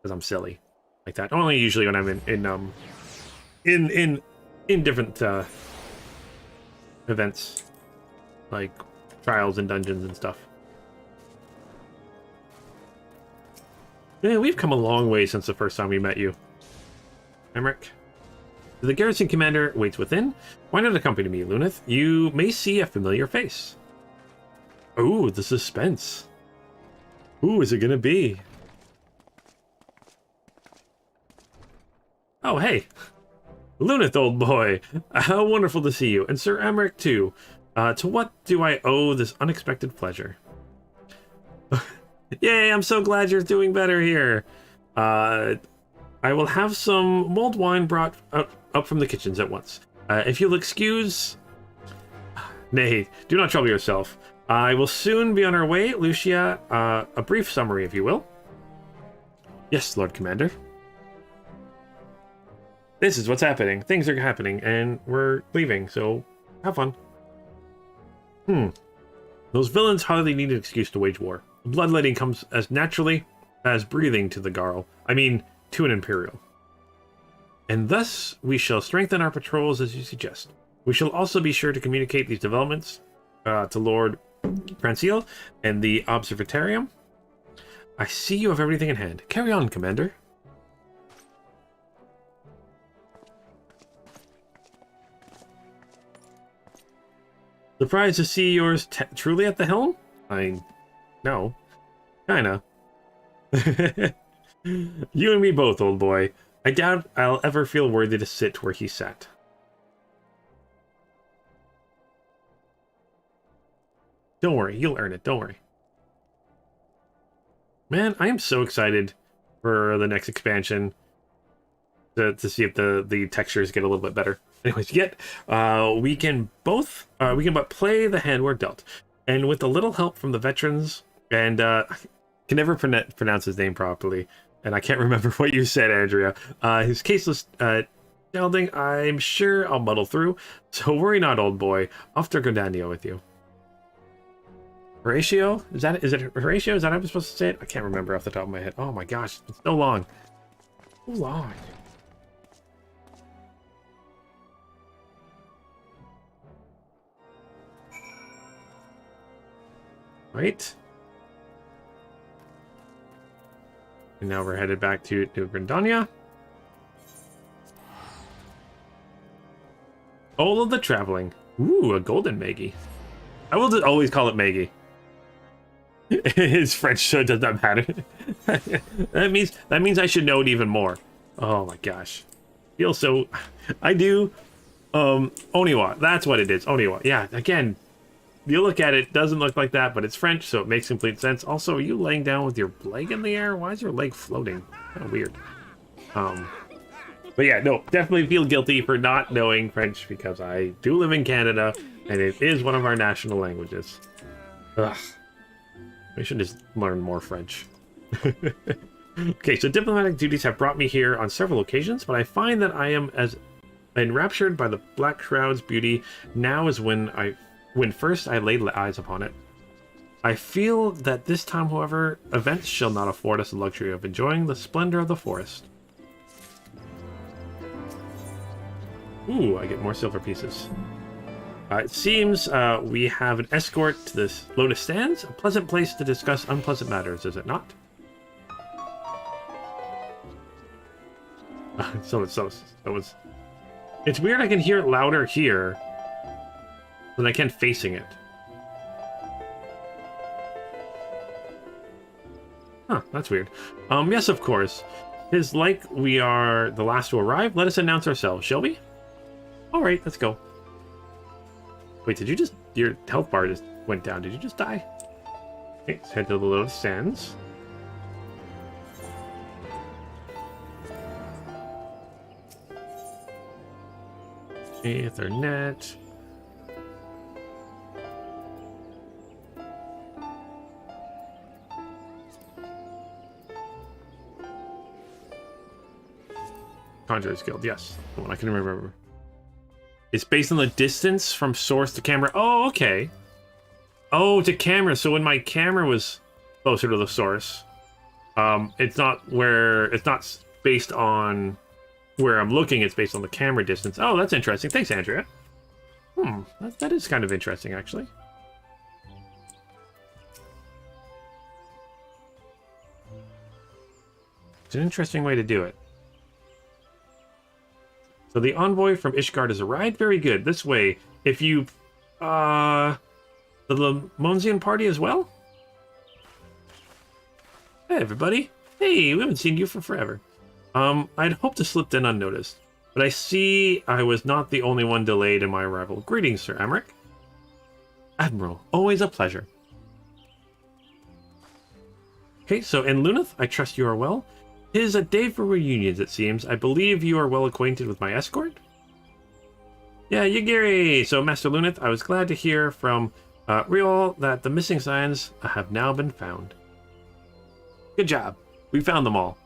because I'm silly like that. Only usually when I'm in different events like trials and dungeons and stuff. Man, we've come a long way since the first time we met you, Emmerich. The garrison commander waits within. Why not accompany me, Luneth? You may see a familiar face. Ooh, the suspense. Who is it gonna be? Oh, hey. Luneth, old boy. How wonderful to see you. And Sir Emmerich, too. To what do I owe this unexpected pleasure? Yay, I'm so glad you're doing better here. I will have some mulled wine brought up from the kitchens at once. If you'll excuse... Nay, do not trouble yourself. I will soon be on our way. Lucia, a brief summary, if you will. Yes, Lord Commander. This is what's happening. Things are happening, and we're leaving, so have fun. Those villains hardly need an excuse to wage war. Bloodletting comes as naturally as breathing to the Garl. I mean, to an Imperial. And thus, we shall strengthen our patrols as you suggest. We shall also be sure to communicate these developments to Lord Franciel and the Observatarium. I see you have everything in hand. Carry on, Commander. Surprised to see yours truly at the helm? No. Kinda. You and me both, old boy. I doubt I'll ever feel worthy to sit where he sat. Don't worry, you'll earn it, don't worry. Man, I am so excited for the next expansion to see if the textures get a little bit better. Anyways, we can but play the hand we're dealt. And with a little help from the veterans, and I can never pronounce his name properly, and I can't remember what you said, Andrea. His caseless gelding, I'm sure I'll muddle through. So worry not, old boy. Off to Gridania with you. Horatio? Is it Horatio? Is that how I'm supposed to say it? I can't remember off the top of my head. Oh my gosh, it's so long. So long. Right? And now we're headed back to Gridania. All of the traveling. Ooh, a golden Maggie. I will just always call it Maggie. His French so does not matter. that means I should know it even more. Oh my gosh. Feel so I do. Oniwa, that's what it is. Oniwa. Yeah, again, you look at it, doesn't look like that, but it's French, so it makes complete sense. Also, are you laying down with your leg in the air? Why is your leg floating? Kind of weird. But yeah, no, definitely feel guilty for not knowing French because I do live in Canada and it is one of our national languages. Ugh. We should just learn more French. Okay, so diplomatic duties have brought me here on several occasions, but I find that I am as enraptured by the Black Shroud's beauty now as when first I laid eyes upon it. I feel that this time, however, events shall not afford us the luxury of enjoying the splendor of the forest. Ooh, I get more silver pieces. It seems we have an escort to this Lotus Sands, a pleasant place to discuss unpleasant matters, is it not? It's weird I can hear it louder here than I can facing it. Huh, that's weird. Yes, of course. It's like we are the last to arrive. Let us announce ourselves, shall we? Alright, let's go. Wait, did you just... Your health bar just went down. Did you just die? Okay, let's head to the Lotus Sands. Ethernet. Conjurer's Guild, yes. The one I can remember. It's based on the distance from source to camera. Oh, okay. Oh, to camera. So when my camera was closer to the source, it's not based on where I'm looking. It's based on the camera distance. Oh, that's interesting. Thanks, Andrea. That is kind of interesting, actually. It's an interesting way to do it. So the envoy from Ishgard has arrived. Very good. This way, if you... the Monzian party as well? Hey, everybody. Hey, we haven't seen you for forever. I'd hoped to slip in unnoticed, but I see I was not the only one delayed in my arrival. Greetings, Sir Emmerich. Admiral, always a pleasure. Okay, so in Luneth, I trust you are well. 'Tis a day for reunions, it seems. I believe you are well acquainted with my escort? Yeah, Yagiri! So, Master Luneth, I was glad to hear from Riol that the missing signs have now been found. Good job. We found them all.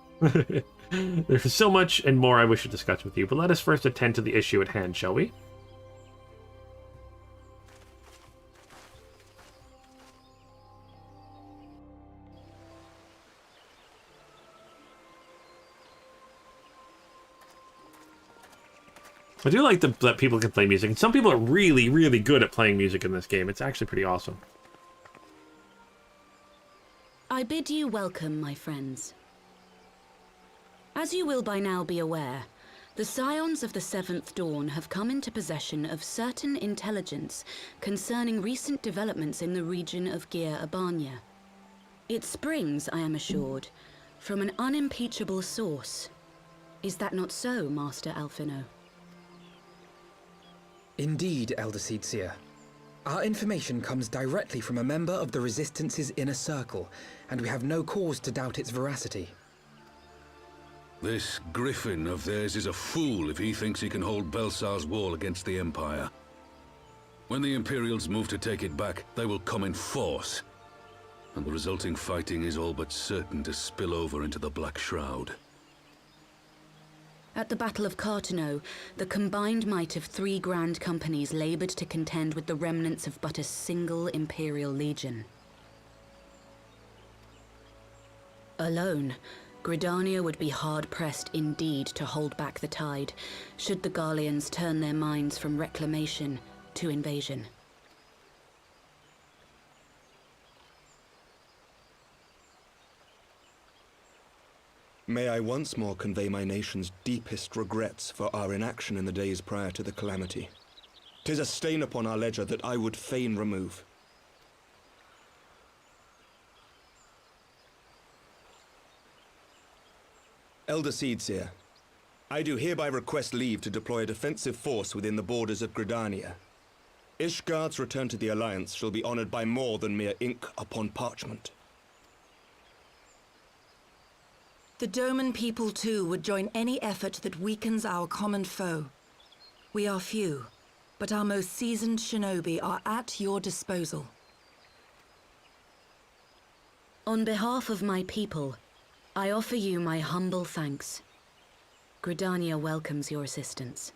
There's so much and more I wish to discuss with you, but let us first attend to the issue at hand, shall we? I do like that people can play music, and some people are really, really good at playing music in this game. It's actually pretty awesome. I bid you welcome, my friends. As you will by now be aware, the Scions of the Seventh Dawn have come into possession of certain intelligence concerning recent developments in the region of Gyr Abania. It springs, I am assured, from an unimpeachable source. Is that not so, Master Alphino? Indeed, Elder Seedseer. Our information comes directly from a member of the Resistance's inner circle, and we have no cause to doubt its veracity. This griffin of theirs is a fool if he thinks he can hold Belsar's wall against the Empire. When the Imperials move to take it back, they will come in force, and the resulting fighting is all but certain to spill over into the Black Shroud. At the Battle of Cartano, the combined might of 3 grand companies labored to contend with the remnants of but a single Imperial legion. Alone, Gridania would be hard-pressed indeed to hold back the tide, should the Garleans turn their minds from reclamation to invasion. May I once more convey my nation's deepest regrets for our inaction in the days prior to the calamity. 'Tis a stain upon our ledger that I would fain remove. Elder Seedseer, I do hereby request leave to deploy a defensive force within the borders of Gridania. Ishgard's return to the Alliance shall be honored by more than mere ink upon parchment. The Doman people too would join any effort that weakens our common foe. We are few, but our most seasoned shinobi are at your disposal. On behalf of my people, I offer you my humble thanks. Gridania welcomes your assistance.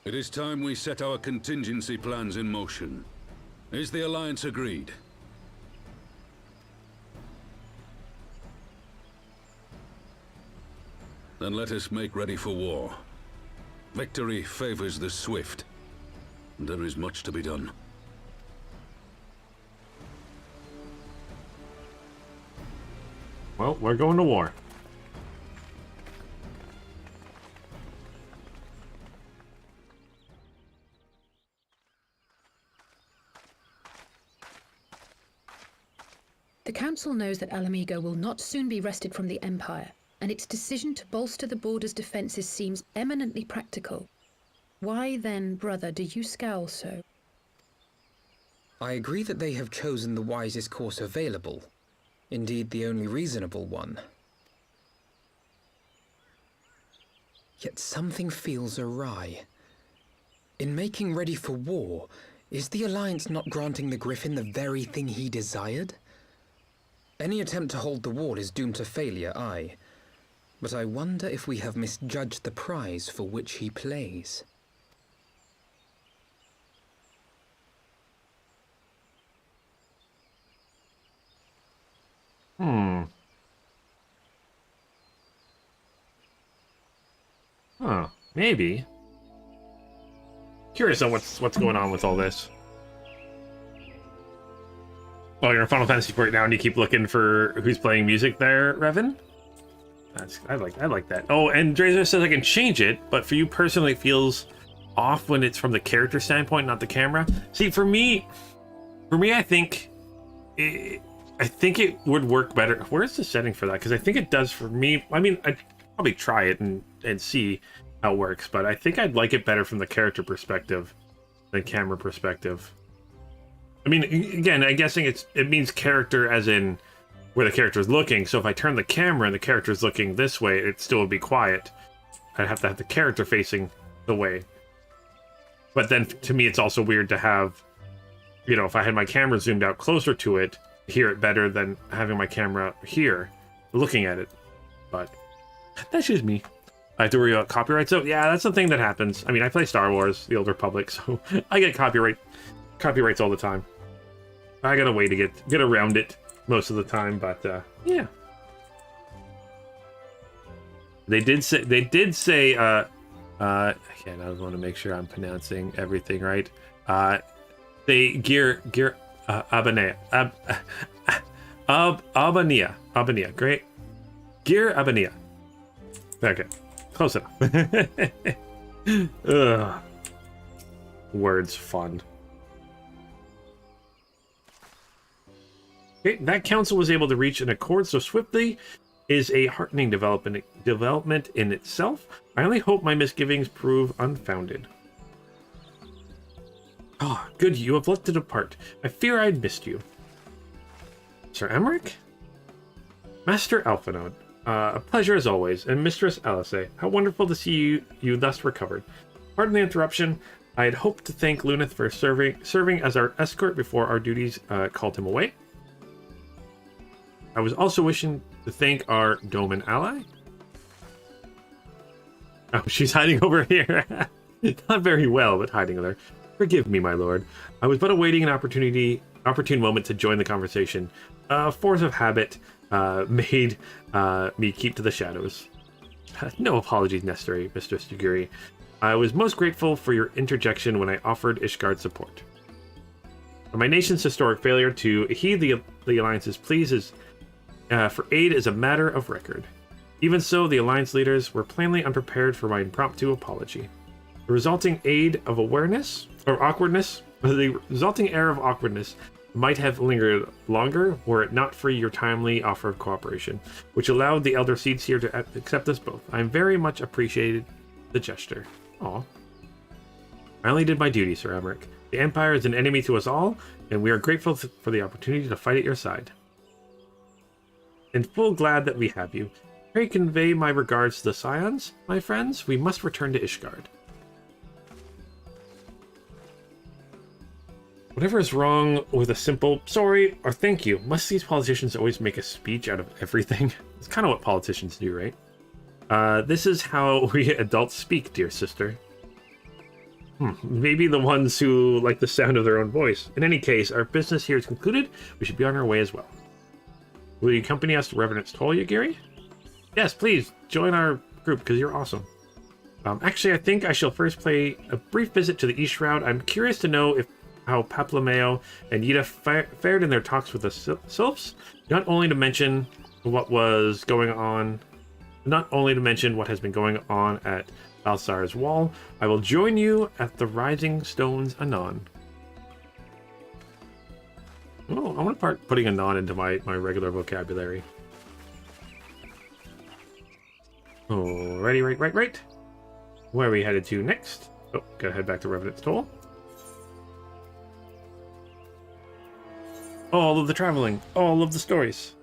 It is time we set our contingency plans in motion. Is the Alliance agreed? Then let us make ready for war. Victory favors the swift. There is much to be done. Well, we're going to war. The Council knows that Alamigo will not soon be wrested from the Empire, and its decision to bolster the border's defences seems eminently practical. Why then, brother, do you scowl so? I agree that they have chosen the wisest course available. Indeed, the only reasonable one. Yet something feels awry. In making ready for war, is the Alliance not granting the Griffin the very thing he desired? Any attempt to hold the wall is doomed to failure, aye. But I wonder if we have misjudged the prize for which he plays. Huh, maybe. Curious on what's going on with all this. Oh, you're in Final Fantasy right now and you keep looking for who's playing music there, Revan? I like that. Oh, and Drazer says I can change it, but for you personally it feels off when it's from the character standpoint, not the camera. See, for me I think it would work better. Where's the setting for that? Because I think it does for me. I mean, I'd probably try it and see how it works, but I think I'd like it better from the character perspective than camera perspective. I mean, again, I'm guessing it means character as in where the character's looking. So if I turn the camera and the character's looking this way, it still would be quiet. I'd have to have the character facing the way. But then to me, it's also weird to have, you know, if I had my camera zoomed out closer to it, hear it better than having my camera here, looking at it. But that's just me. I have to worry about copyright. So yeah, that's the thing that happens. I mean, I play Star Wars, The Old Republic, so I get copyrights all the time. I got a way to get around it most of the time, but yeah. They did say again, I want to make sure I'm pronouncing everything right. They gear Abania. Abania, great. Gear Abania. Okay, close enough. Ugh. Words fun. Okay, that council was able to reach an accord so swiftly is a heartening development in itself. I only hope my misgivings prove unfounded. Ah, good, you have left to depart. I fear I'd missed you. Sir Emmerich? Master Alphinaud, a pleasure as always, and Mistress Alice, how wonderful to see you thus recovered. Pardon the interruption. I had hoped to thank Luneth for serving as our escort before our duties called him away. I was also wishing to thank our Doman ally. Oh, she's hiding over here. Not very well, but hiding there. Forgive me, my lord. I was but awaiting an opportune moment to join the conversation. Force of habit made me keep to the shadows. No apologies necessary, Mr. Stuguri. I was most grateful for your interjection when I offered Ishgard support. My nation's historic failure to heed the Alliance's pleas for aid is a matter of record. Even so, the Alliance leaders were plainly unprepared for my impromptu apology. The resulting aid of awareness, or awkwardness, the resulting air of awkwardness might have lingered longer were it not for your timely offer of cooperation, which allowed the Elder Seeds here to accept us both. I very much appreciated the gesture. Aw. I only did my duty, Sir Emmerich. The Empire is an enemy to us all, and we are grateful for the opportunity to fight at your side. And full glad that we have you. Pray convey my regards to the Scions, my friends. We must return to Ishgard. Whatever is wrong with a simple sorry or thank you, must these politicians always make a speech out of everything? It's kind of what politicians do, right? This is how we adults speak, dear sister. Maybe the ones who like the sound of their own voice. In any case, our business here is concluded. We should be on our way as well. Will you accompany us to Revenant's Toll, Yagiri? Yes, please, join our group, because you're awesome. Actually, I think I shall first pay a brief visit to the East Shroud. I'm curious to know how Paplameo and Yida fared in their talks with the Sylphs. Not only to mention what has been going on at Balsar's Wall, I will join you at the Rising Stones anon. Oh, I want to start putting anon into my regular vocabulary. Alrighty, right. Where are we headed to next? Oh, gotta head back to Revenant's Toll. All of the traveling, all of the stories.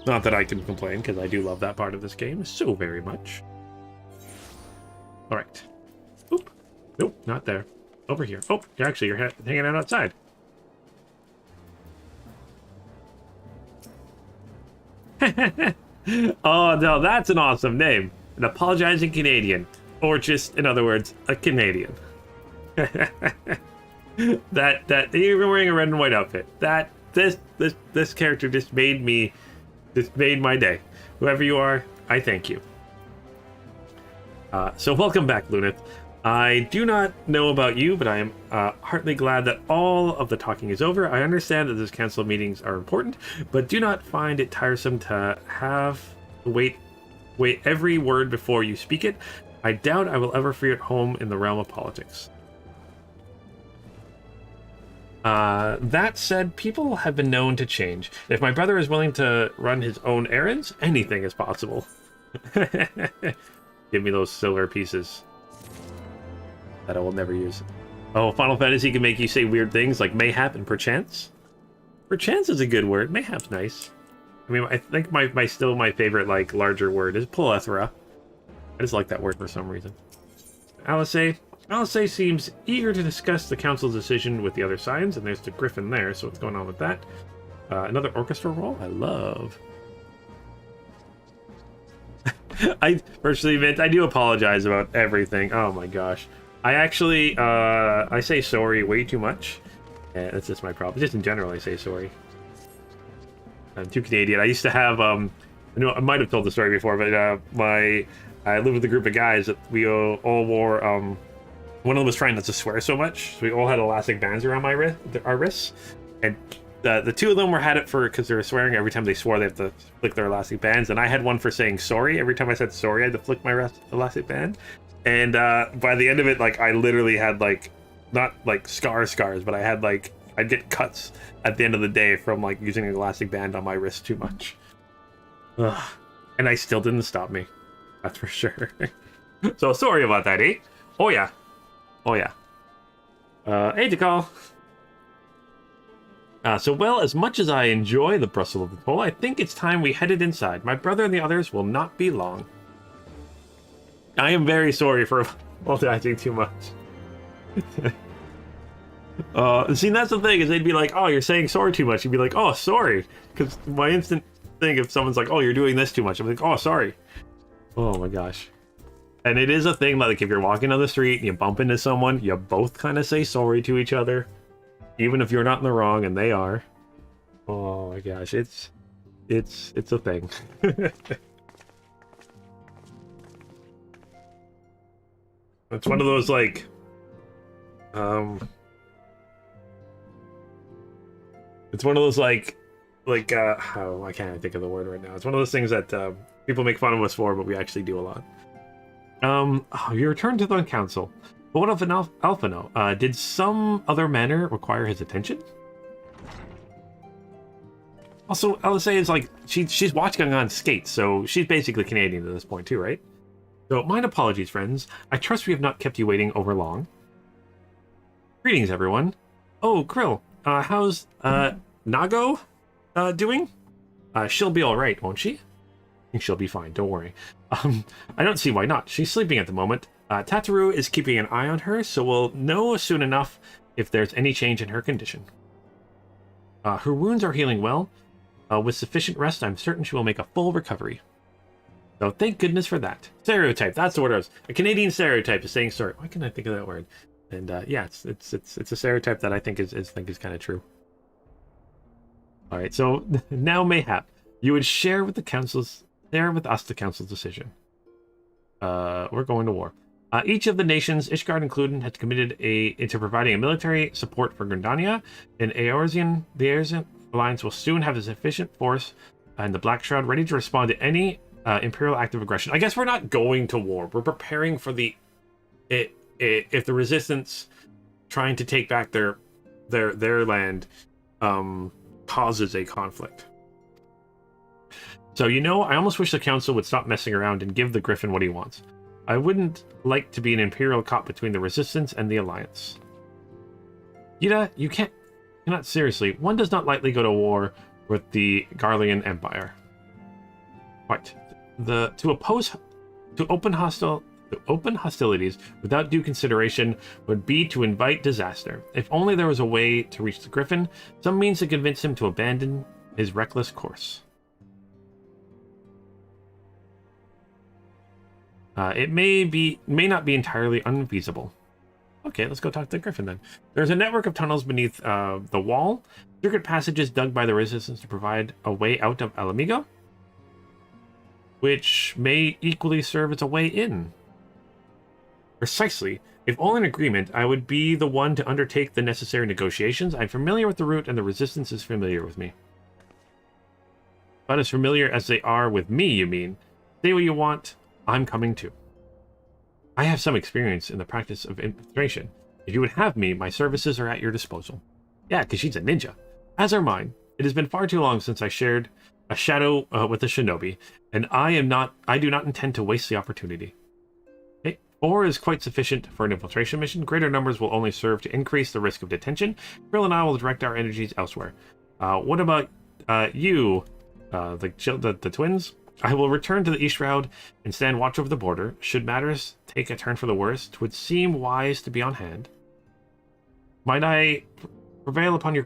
Not that I can complain, because I do love that part of this game so very much. Alright. Oop. Nope, not there. Over here. Oh, you're hanging out outside. Oh, no, that's an awesome name. An apologizing Canadian. Or just, in other words, a Canadian. that you're wearing a red and white outfit. This character just made my day. Whoever you are, I thank you. So welcome back, Lunith. I do not know about you, but I am heartily glad that all of the talking is over. I understand that those council meetings are important, but do not find it tiresome to have wait every word before you speak it. I doubt I will ever feel at home in the realm of politics. That said, people have been known to change. If my brother is willing to run his own errands, anything is possible. Give me those silver pieces that I will never use. Oh, Final Fantasy can make you say weird things like mayhap and perchance. Perchance is a good word. Mayhap's nice. I mean, I think my favorite, like, larger word is plethora. I just like that word for some reason. Alice seems eager to discuss the council's decision with the other Scions, and there's the Griffin there, so what's going on with that? Another orchestra roll? I love. I personally, Mint, I do apologize about everything. Oh my gosh. I actually, I say sorry way too much. Yeah, that's just my problem. Just in general, I say sorry. I'm too Canadian. I used to have, I might have told the story before, but I lived with a group of guys that we all wore, one of them was trying not to swear so much, so we all had elastic bands around our wrists, and the two of them had it because they were swearing every time they swore they have to flick their elastic bands, and I had one for saying sorry. Every time I said sorry, I had to flick my elastic band, and by the end of it, like, I literally had, like, not like scars, but I had, like, I'd get cuts at the end of the day from, like, using an elastic band on my wrist too much. Ugh. And I still didn't stop me, that's for sure. So sorry about that, eh? Oh yeah. Hey, Tikal. So, well, as much as I enjoy the bustle of the toll, I think it's time we headed inside. My brother and the others will not be long. I am very sorry for apologizing too much. See, that's the thing, is they'd be like, oh, you're saying sorry too much. You'd be like, oh, sorry. Because my instant thing, if someone's like, oh, you're doing this too much, I'm like, oh, sorry. Oh my gosh. And it is a thing, like, if you're walking down the street and you bump into someone, you both kind of say sorry to each other. Even if you're not in the wrong and they are. Oh my gosh, it's a thing. It's one of those, like, it's one of those, I can't think of the word right now. It's one of those things that people make fun of us for, but we actually do a lot. You return to the council. But what of an Alphino? Did some other manor require his attention? Also, LSA is like, she's watching on skates, so she's basically Canadian at this point too, right? So, mine apologies, friends. I trust we have not kept you waiting over long. Greetings, everyone. Oh, Krill, how's, Nago, doing? She'll be alright, won't she? I think she'll be fine, don't worry. I don't see why not. She's sleeping at the moment. Tataru is keeping an eye on her, so we'll know soon enough if there's any change in her condition. Her wounds are healing well. With sufficient rest, I'm certain she will make a full recovery. So thank goodness for that. Stereotype, that's the word I was. A Canadian stereotype is saying sorry. Why can't I think of that word? And yeah, it's a stereotype that I think is kind of true. All right, so now mayhap you would share with us the council's decision. We're going to war. Each of the nations, Ishgard included, has committed into providing a military support for Gridania, and the Eorzean Alliance will soon have a sufficient force and the Black Shroud ready to respond to any Imperial act of aggression. I guess we're not going to war. We're preparing for if the Resistance trying to take back their land causes a conflict. So, I almost wish the council would stop messing around and give the Griffin what he wants. I wouldn't like to be an Imperial caught between the Resistance and the Alliance. Yida, you cannot seriously. One does not lightly go to war with the Garlean Empire. Right. To open hostilities without due consideration would be to invite disaster. If only there was a way to reach the Griffin, some means to convince him to abandon his reckless course. It may not be entirely unfeasible. Okay, let's go talk to the Griffin then. There's a network of tunnels beneath the wall, secret passages dug by the Resistance to provide a way out of Alamigo, which may equally serve as a way in. Precisely. If all in agreement, I would be the one to undertake the necessary negotiations. I'm familiar with the route, and the Resistance is familiar with me. But as familiar as they are with me, you mean? Say what you want. I'm coming too. I have some experience in the practice of infiltration. If you would have me, my services are at your disposal. Yeah, because she's a ninja. As are mine. It has been far too long since I shared a shadow with a shinobi, and I do not intend to waste the opportunity. Okay. 4 is quite sufficient for an infiltration mission. Greater numbers will only serve to increase the risk of detention. Krill and I will direct our energies elsewhere. What about you, the twins? I will return to the East Shroud and stand watch over the border. Should matters take a turn for the worst, it would seem wise to be on hand. Might I prevail upon you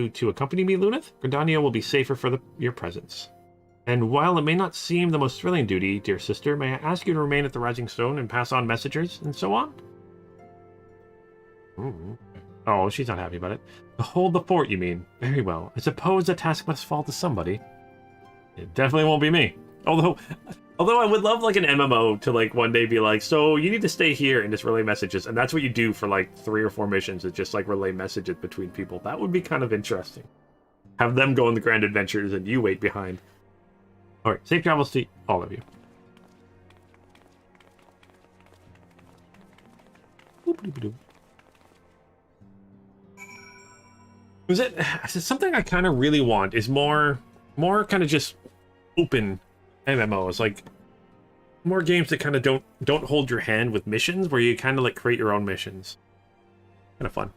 to accompany me, Luneth? Gridania will be safer for your presence. And while it may not seem the most thrilling duty, dear sister, may I ask you to remain at the Rising Stone and pass on messages and so on? Oh, she's not happy about it. To hold the fort, you mean? Very well. I suppose the task must fall to somebody. It definitely won't be me. Although I would love like an MMO to like one day be like, so you need to stay here and just relay messages, and that's what you do for like 3 or 4 missions, is just like relay messages between people. That would be kind of interesting. Have them go on the grand adventures and you wait behind. All right, safe travels to all of you. Was it something I kind of really want is more kind of just open MMOs, like more games that kind of don't hold your hand with missions, where you kind of like create your own missions. Kind of fun.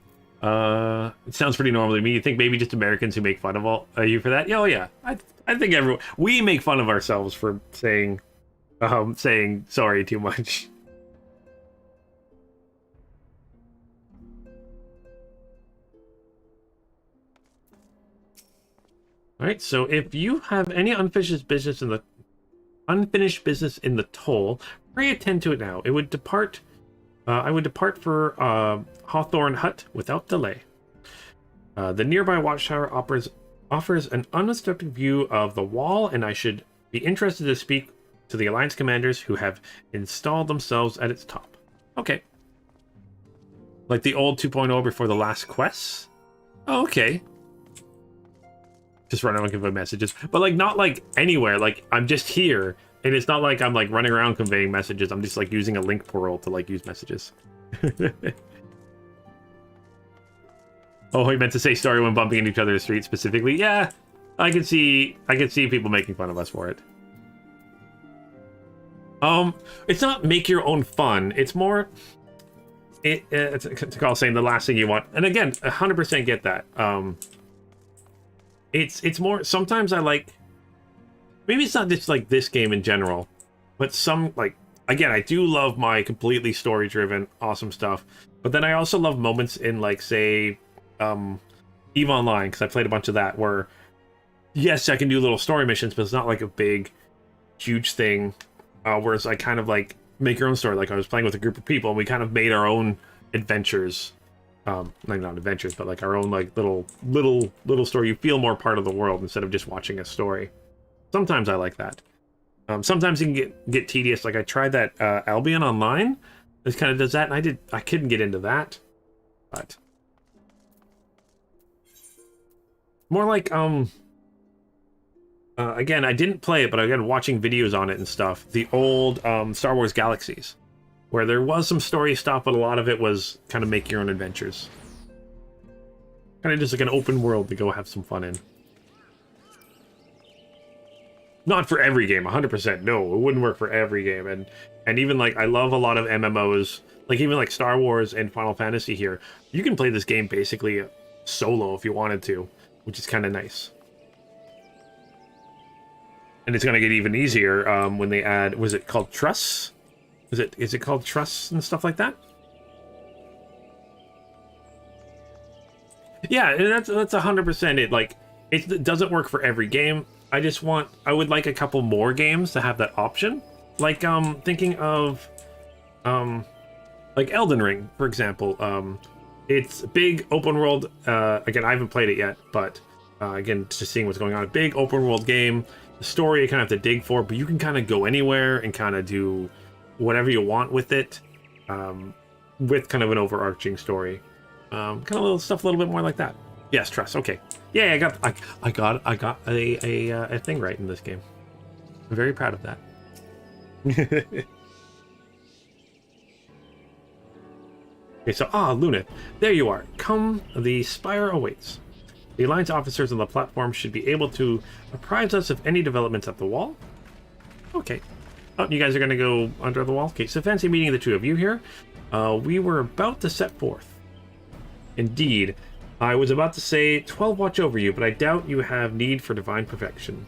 It sounds pretty normal to me. You think maybe just Americans who make fun of you for that? Oh yeah, I think we make fun of ourselves for saying sorry too much. All right, so if you have any unfinished business in the toll, pray attend to it now. I would depart for Hawthorne Hut without delay. The nearby watchtower offers an unobstructed view of the wall, and I should be interested to speak to the Alliance commanders who have installed themselves at its top. Okay. Like the old 2.0 before the last quests? Oh, okay. Just run around and give them messages. But like not like anywhere. Like I'm just here And it's not like I'm like running around conveying messages. I'm just like using a link portal to like use messages. Oh, he meant to say story when bumping into each other in the street specifically. Yeah, I can see people making fun of us for it. It's not make your own fun. It's more to call saying the last thing you want. And again, 100% get that. It's more, sometimes I like, maybe it's not just like this game in general, but some, like, again, I do love my completely story-driven, awesome stuff. But then I also love moments in, like, say, EVE Online, because I played a bunch of that, where, yes, I can do little story missions, but it's not like a big, huge thing. Whereas I kind of, like, make your own story. Like, I was playing with a group of people, and we kind of made our own adventures. Like, not adventures, but, like, our own, like, little story. You feel more part of the world instead of just watching a story. Sometimes I like that. Sometimes it can get tedious. Like I tried that Albion Online. This kind of does that, and I couldn't get into that. But more like again, I didn't play it, but again, watching videos on it and stuff. The old Star Wars Galaxies, where there was some story stuff, but a lot of it was kind of make your own adventures. Kind of just like an open world to go have some fun in. Not for every game, 100%. No, it wouldn't work for every game. And even like, I love a lot of MMOs, like even like Star Wars and Final Fantasy here. You can play this game basically solo if you wanted to, which is kind of nice. And it's going to get even easier when they add, was it called Trusts? Is it called Trusts and stuff like that? Yeah, and that's 100% it. Like, it doesn't work for every game. I would like a couple more games to have that option. Like, thinking of, like Elden Ring, for example. It's big open world, again, I haven't played it yet, but, again, just seeing what's going on. A big open world game. The story you kind of have to dig for, but you can kind of go anywhere and kind of do whatever you want with it, with kind of an overarching story. Kind of little stuff a little bit more like that. Yes, Trust. Okay. Yeah, I got a thing right in this game. I'm very proud of that. Okay, so Luna, there you are. Come, the Spire awaits. The Alliance officers on the platform should be able to apprise us of any developments at the wall. Okay. Oh, you guys are gonna go under the wall? Okay, so fancy meeting the two of you here. We were about to set forth. Indeed. I was about to say 12 watch over you, but I doubt you have need for divine protection,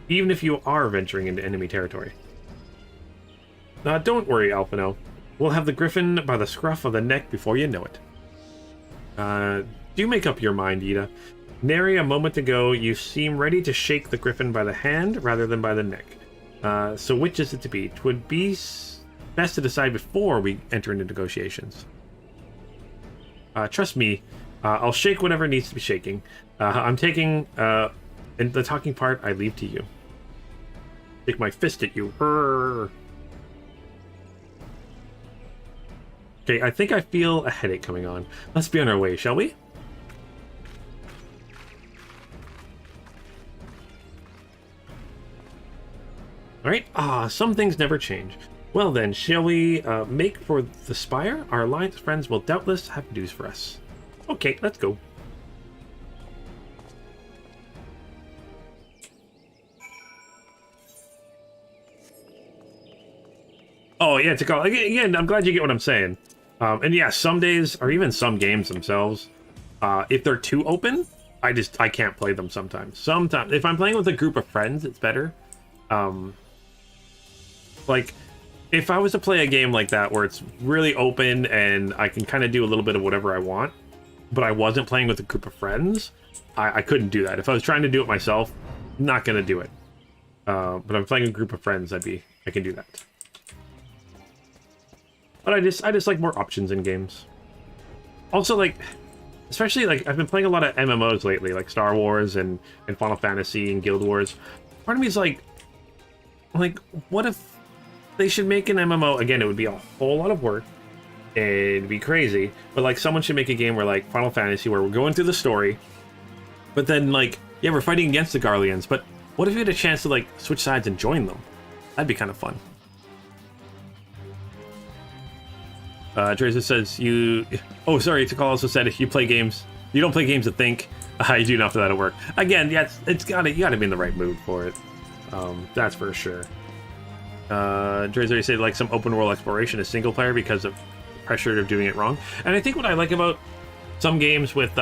even if you are venturing into enemy territory. Don't worry, Alphino. We'll have the griffin by the scruff of the neck before you know it. Do make up your mind, Ida. Nary a moment ago, you seem ready to shake the griffin by the hand rather than by the neck. So which is it to be? 'Twould be best to decide before we enter into negotiations. Trust me, I'll shake whatever needs to be shaking. I'm taking, and the talking part I leave to you. Take my fist at you. Brrr. Okay, I think I feel a headache coming on. Let's be on our way, shall we? Alright, some things never change. Well then, shall we make for the Spire? Our Alliance friends will doubtless have news for us. Okay, let's go. Oh yeah, again, I'm glad you get what I'm saying. And yeah, some days, or even some games themselves, if they're too open, I can't play them sometimes. Sometimes, if I'm playing with a group of friends, it's better. Like, if I was to play a game like that where it's really open and I can kind of do a little bit of whatever I want, but I wasn't playing with a group of friends, I couldn't do that. If I was trying to do it myself, not gonna do it. But I'm playing a group of friends, I can do that. But I just like more options in games. Also, like, especially like I've been playing a lot of MMOs lately, like Star Wars and Final Fantasy and Guild Wars. Part of me is like, what if they should make an MMO? Again, it would be a whole lot of work. It'd be crazy. But like someone should make a game where like Final Fantasy, where we're going through the story, but then like, yeah, we're fighting against the Garleans, but what if we had a chance to like switch sides and join them? That'd be kind of fun. Tracer says you... Oh, sorry, Tikal also said if you play games... You don't play games to think. You do enough for that to work. Again, yeah, you gotta be in the right mood for it. That's for sure. Tracer said like some open world exploration is single player because of pressure of doing it wrong. And I think what I like about some games with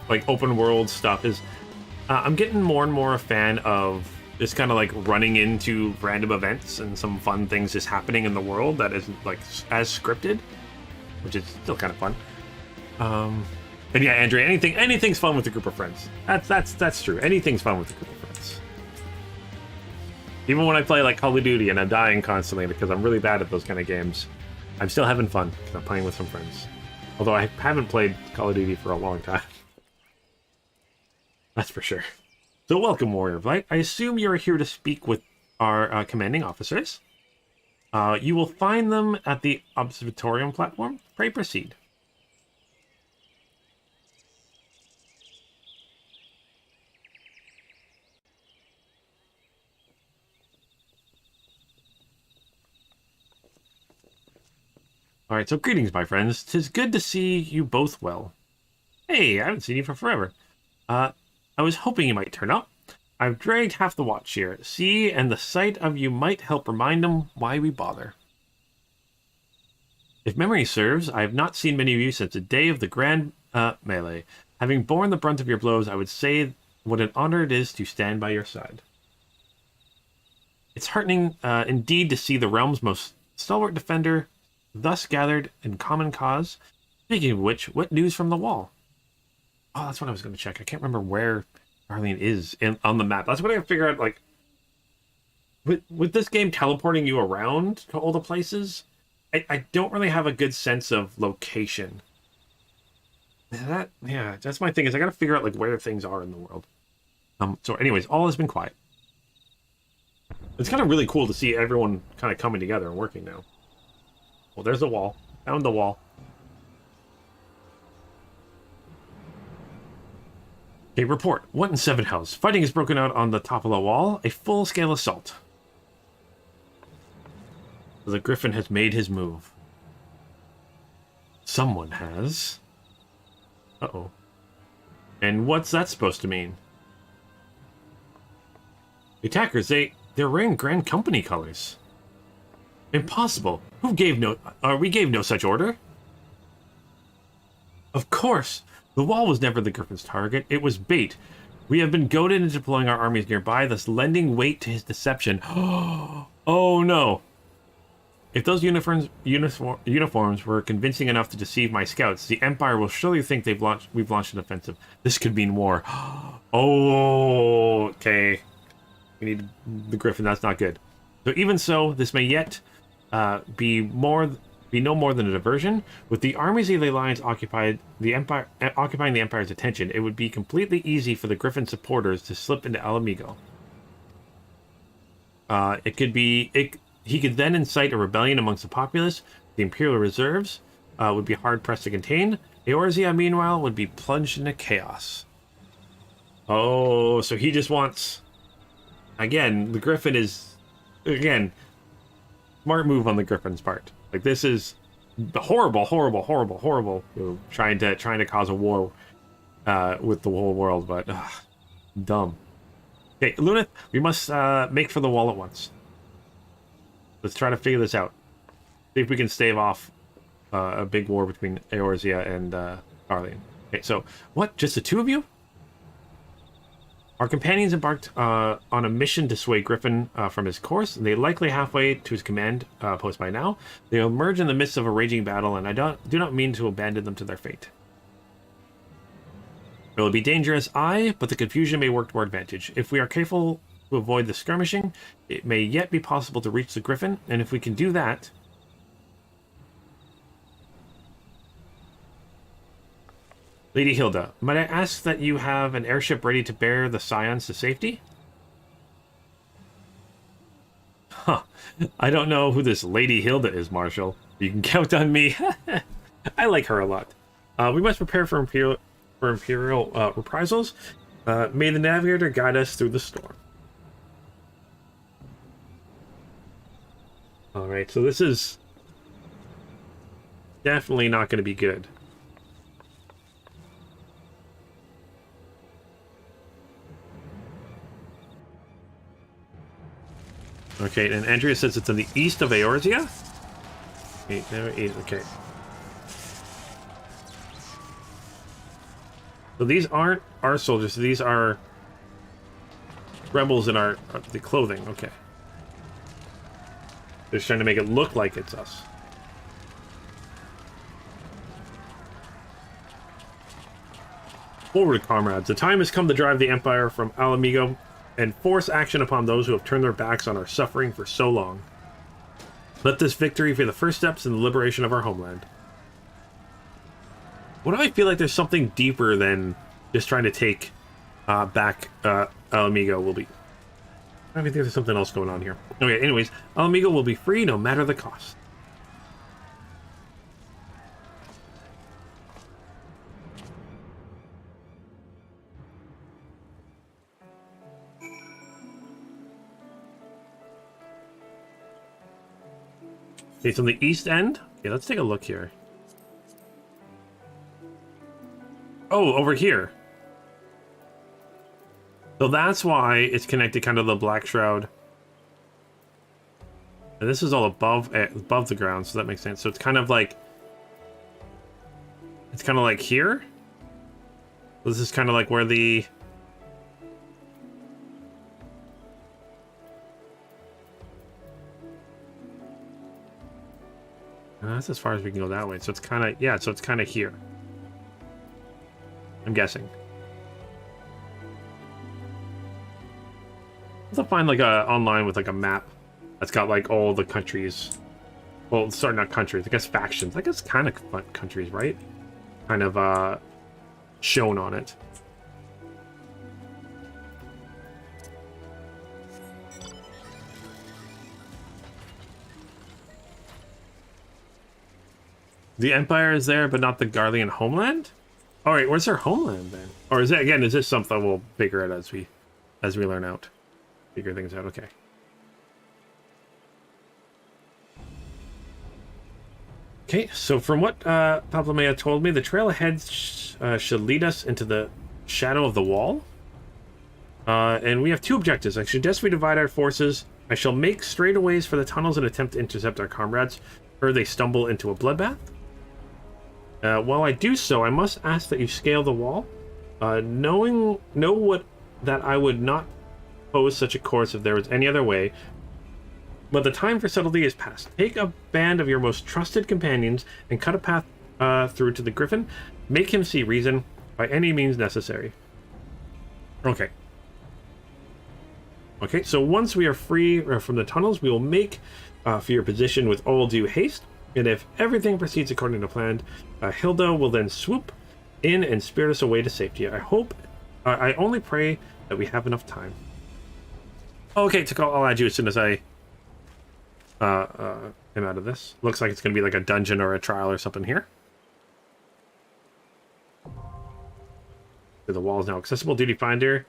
like open world stuff is I'm getting more and more a fan of just kind of like running into random events and some fun things just happening in the world that isn't like as scripted, which is still kind of fun. And yeah, Andrea, anything's fun with a group of friends. That's true. Anything's fun with a group of friends. Even when I play like Call of Duty and I'm dying constantly because I'm really bad at those kind of games, I'm still having fun because I'm playing with some friends. Although I haven't played Call of Duty for a long time. That's for sure. So welcome, Warrior of Light. I assume you're here to speak with our commanding officers. You will find them at the Observatorium platform. Pray proceed. Alright, so greetings, my friends. 'Tis good to see you both well. Hey, I haven't seen you for forever. I was hoping you might turn up. I've dragged half the watch here. See, and the sight of you might help remind them why we bother. If memory serves, I have not seen many of you since the day of the grand melee. Having borne the brunt of your blows, I would say what an honor it is to stand by your side. It's heartening indeed to see the realm's most stalwart defender thus gathered in common cause. Speaking of which, what news from the wall? Oh, that's what I was going to check. I can't remember where Arlene is on the map. That's what I gotta figure out, like, with this game teleporting you around to all the places, I don't really have a good sense of location. Yeah, that's my thing, is I gotta figure out, like, where things are in the world. So anyways, all has been quiet. It's kind of really cool to see everyone kind of coming together and working now. Well, there's the wall. Found the wall. Okay, report. What in Seven House? Fighting has broken out on the top of the wall. A full-scale assault. The Griffin has made his move. Someone has. Uh-oh. And what's that supposed to mean? The attackers, they're wearing Grand Company colors. Impossible. We gave no such order. Of course. The wall was never the Griffin's target. It was bait. We have been goaded into deploying our armies nearby, thus lending weight to his deception. Oh no. If those uniforms were convincing enough to deceive my scouts, the Empire will surely think we've launched an offensive. This could mean war. Oh, okay. We need the Griffin. That's not good. So even so, this may yet be no more than a diversion. With the armies of the Alliance occupying the Empire's attention, it would be completely easy for the Griffin supporters to slip into Alamigo. He could then incite a rebellion amongst the populace. The Imperial reserves would be hard-pressed to contain. Eorzea, meanwhile, would be plunged into chaos. Oh, so he just wants... Again, the Griffin is... Again, smart move on the Griffin's part. Like, this is horrible move, trying to cause a war with the whole world, but dumb. Okay, Lunith, we must make for the wall at once. Let's try to figure this out. See if we can stave off a big war between Eorzea and Arlene. Okay, so what? Just the two of you? Our companions embarked on a mission to sway Griffin from his course, and they're likely halfway to his command post by now. They'll emerge in the midst of a raging battle, and I do not mean to abandon them to their fate. It will be dangerous, but the confusion may work to our advantage. If we are careful to avoid the skirmishing, it may yet be possible to reach the Griffin, and if we can do that... Lady Hilda, might I ask that you have an airship ready to bear the Scions to safety? Huh. I don't know who this Lady Hilda is, Marshal. You can count on me. I like her a lot. We must prepare for Imperial reprisals. May the Navigator guide us through the storm. Alright, so this is definitely not going to be good. Okay, and Andrea says it's in the east of Eorzea? Okay. So these aren't our soldiers, these are rebels in our the clothing, okay. They're just trying to make it look like it's us. Forward, comrades. The time has come to drive the Empire from Alamigo and force action upon those who have turned their backs on our suffering for so long. Let this victory be the first steps in the liberation of our homeland. What do I feel like there's something deeper than just trying to take back Alamigo will be... I think there's something else going on here. Okay, anyways, Alamigo will be free no matter the cost. Okay, it's on the east end. Okay, let's take a look here. Oh, over here. So that's why it's connected kind of to the Black Shroud. And this is all above the ground, so that makes sense. So it's kind of like... It's kind of like here. This is kind of like where the... That's as far as we can go that way. So it's kind of... Yeah, so it's kind of here. I'm guessing. I'll find like a online with like a map that's got like all the countries. Well, sorry, not countries. I guess factions. I guess kind of countries, right? Kind of shown on it. The Empire is there, but not the Garlean homeland? All right, where's their homeland then? Or is it again? Is this something we'll figure out as we learn out, figure things out? Okay. Okay, so from what Paplamea told me, the trail ahead should lead us into the shadow of the wall. And we have two objectives. I suggest we divide our forces. I shall make straightaways for the tunnels and attempt to intercept our comrades, or they stumble into a bloodbath. While I do so, I must ask that you scale the wall. Know that I would not pose such a course if there was any other way. But the time for subtlety is past. Take a band of your most trusted companions and cut a path through to the Griffin. Make him see reason by any means necessary. Okay. Okay, so once we are free from the tunnels, we will make for your position with all due haste. And if everything proceeds according to plan, Hilda will then swoop in and spirit us away to safety. I only pray that we have enough time. Okay, I'll add you as soon as I am out of this. Looks like it's going to be like a dungeon or a trial or something here. The wall is now accessible. Duty Finder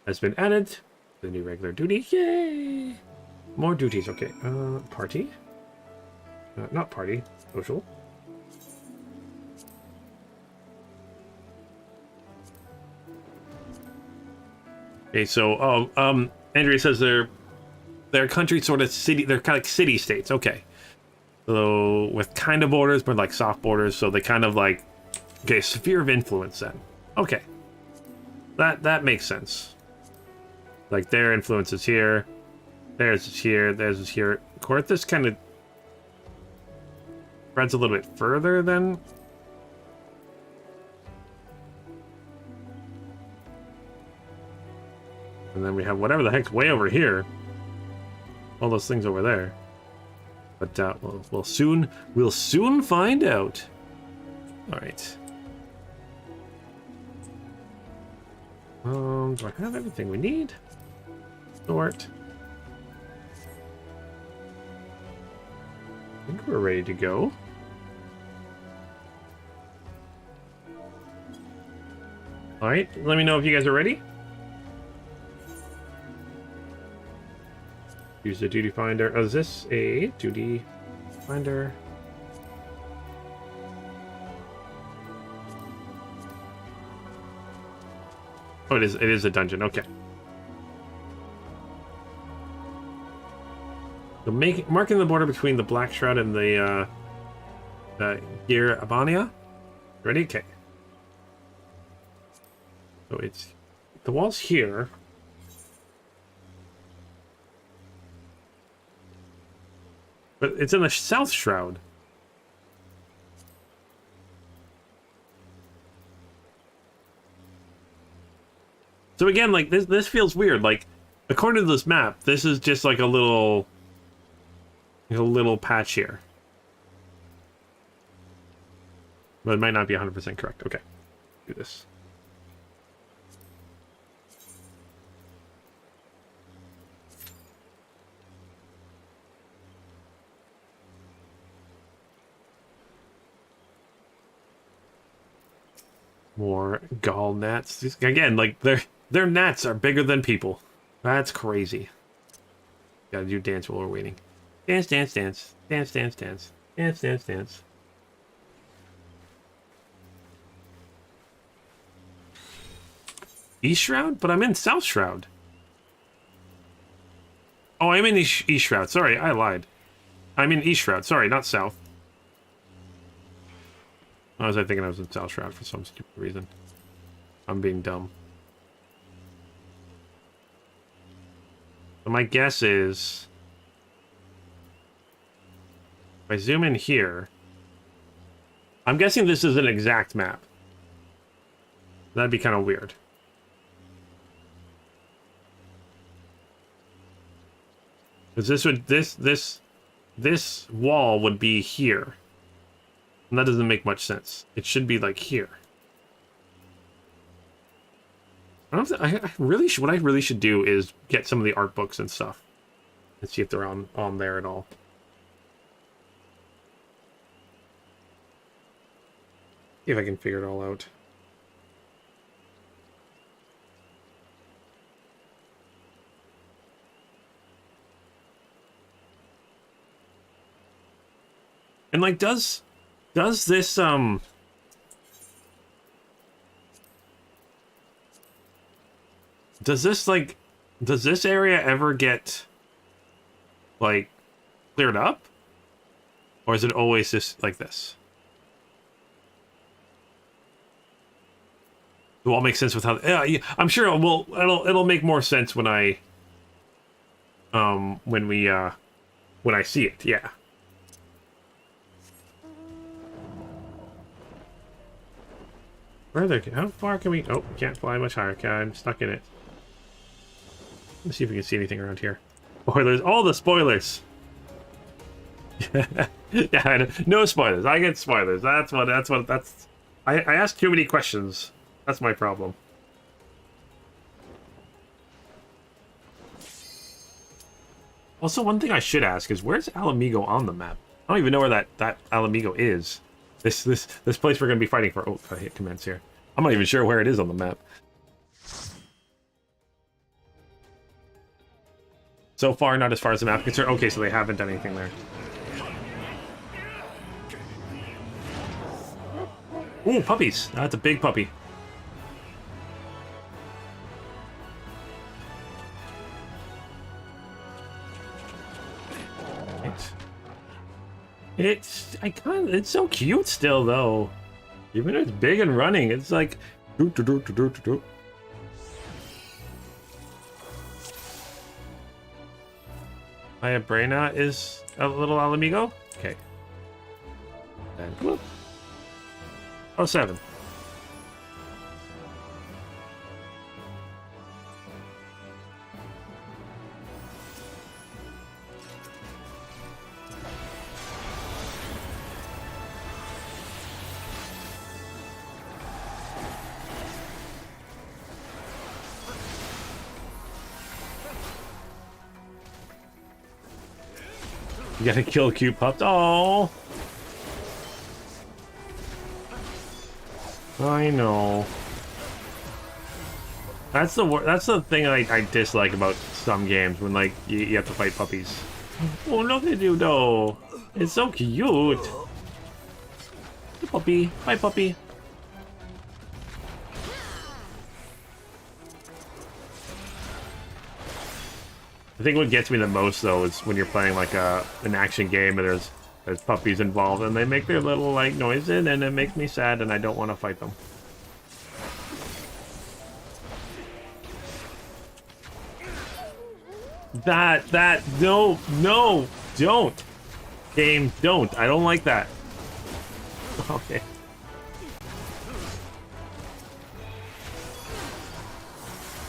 has been added. The new regular duty. Yay! More duties. Okay. Party. Not party. Social. Okay, so Andrea says they're country sort of city. They're kind of like city states. Okay, so with kind of borders, but like soft borders. So they kind of like sphere of influence. Then okay, that makes sense. Like their influence is here, theirs is here, theirs is here. Corthus kind of spreads a little bit further than. And then we have whatever the heck's way over here. All those things over there. But we'll soon find out. All right. Do I have everything we need? Sort. I think we're ready to go. All right. Let me know if you guys are ready. Use the duty finder. Oh, is this a duty finder? Oh, it is a dungeon. Okay. So marking the border between the Black Shroud and the Gear Abania. Ready? Okay. So it's the wall's here. But it's in the South Shroud. So again, like this feels weird. Like according to this map, this is just like a little patch here. But it might not be 100% correct. Okay. Do this. More gall gnats. These, again, like their gnats are bigger than people. That's crazy. Gotta do dance while we're waiting. Dance, dance, dance. Dance, dance, dance. Dance, dance, dance. East Shroud? But I'm in South Shroud. Oh, I'm in East Shroud. Sorry, I lied. I'm in East Shroud. Sorry, not South. I was thinking I was in South Shroud for some stupid reason. I'm being dumb. So my guess is... if I zoom in here... I'm guessing this is an exact map. That'd be kind of weird. Because this would... This wall would be here. And that doesn't make much sense. It should be like here. I really should, what I really should do is get some of the art books and stuff and see if they're on there at all. See if I can figure it all out. And like, does this does this area ever get like cleared up, or is it always just like this? It all makes sense with how. Yeah, I'm sure it will. It'll make more sense when I when I see it. Yeah. Where are they? How far can we? Oh, can't fly much higher. Okay, I'm stuck in it. Let's see if we can see anything around here. Spoilers! All the spoilers. Yeah, no spoilers. I get spoilers. That's. I asked too many questions. That's my problem. Also, one thing I should ask is where's Alamigo on the map? I don't even know where that Alamigo is. This place we're gonna be fighting for. Oh, I hit commence here. I'm not even sure where it is on the map. So far, not as far as the map is concerned. Okay, so they haven't done anything there. Ooh, puppies. That's a big puppy. It's so cute still though. Even if it's big and running, it's like Maya Brena is a little Alamigo? Okay. And whoop. Oh, 7. You gotta kill cute pups. Oh, I know. That's the thing I dislike about some games when like you have to fight puppies. Oh, look at you though. It's so cute. Hey, puppy. Bye, puppy. I think what gets me the most though is when you're playing like an action game and there's puppies involved and they make their little like noises and it makes me sad and I don't want to fight them. No, don't. Game, don't. I don't like that. Okay.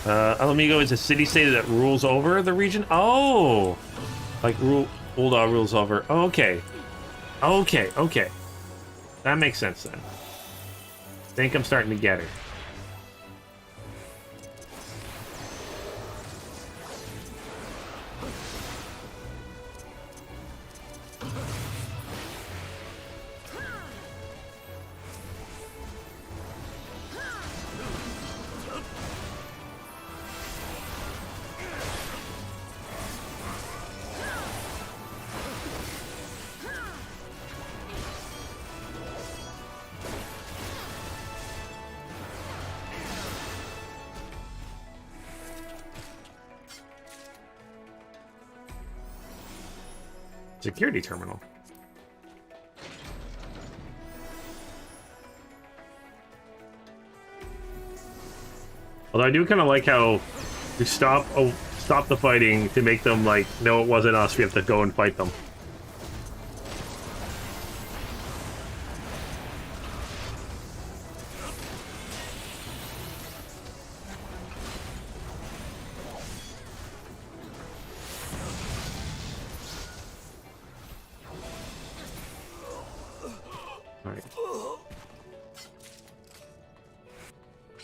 Alamigo is a city-state that rules over the region? Oh! Like, Ul'dah rules over. Okay. Okay. That makes sense, then. I think I'm starting to get it. Security terminal. Although I do kind of like how we stop the fighting to make them like, no, it wasn't us. We have to go and fight them.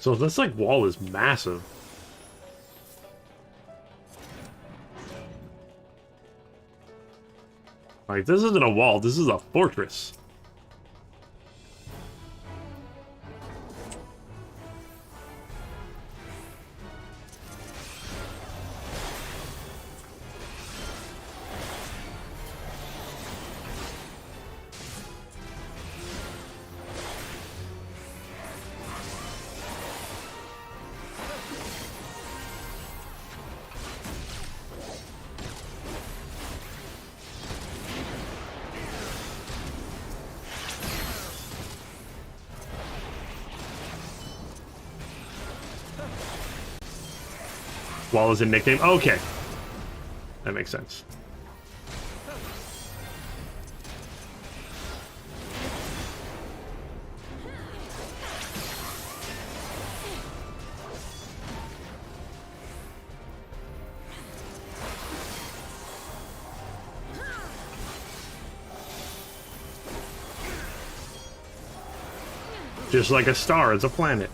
So this like wall is massive. Like this isn't a wall, this is a fortress. Wall is a nickname? Okay. That makes sense. Just like a star, it's a planet.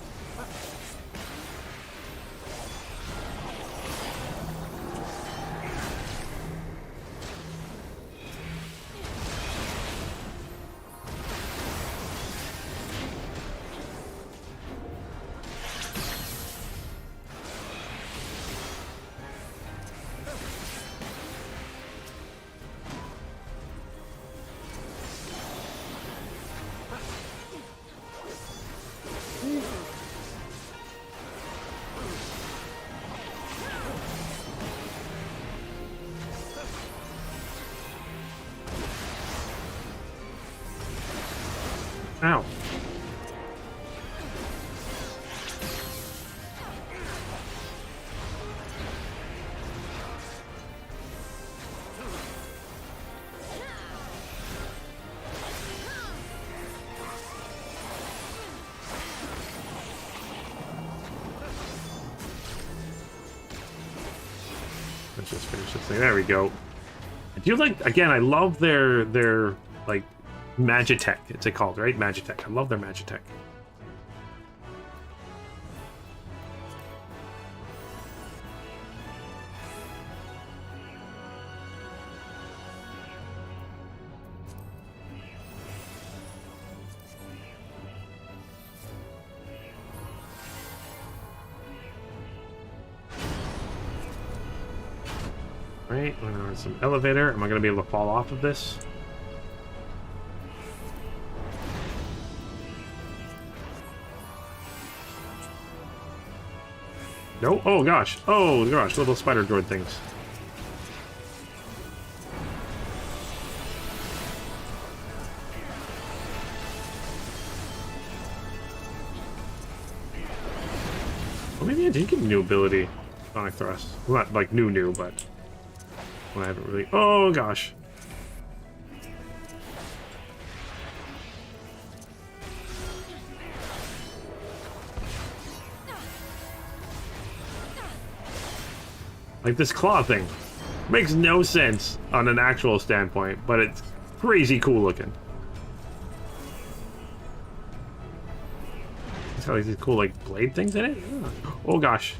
Ow. Let's just finish this thing. There we go. I do like, again, I love their like Magitech, it's called, right? Magitech. I love their Magitech. Right, we're on some elevator. Am I gonna be able to fall off of this? No? Oh gosh. Oh gosh, little spider droid things. Well, maybe I did get a new ability. Sonic Thrust. Well, not like new, but I haven't really. Oh gosh. Like this claw thing. Makes no sense on an actual standpoint, but it's crazy cool looking. It's got like these cool like blade things in it. Oh gosh.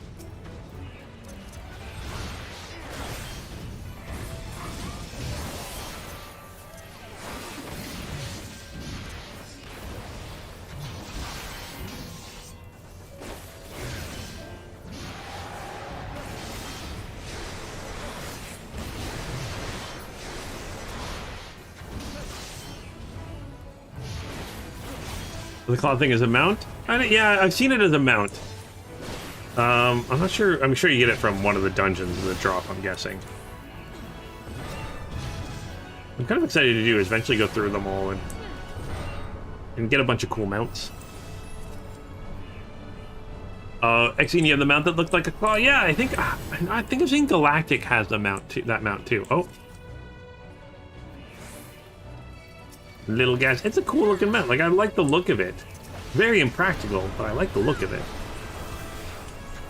The claw thing is a mount? Yeah, I've seen it as a mount. I'm not sure. I'm sure you get it from one of the dungeons in the drop, I'm guessing. I'm kind of excited to do is eventually go through them all and get a bunch of cool mounts. Exene, you have the mount that looked like a claw? Yeah, I think I've seen Galactic has the mount too, that mount too. Oh. Little guys, it's a cool looking mount. Like, I like the look of it. Very impractical, but I like the look of it.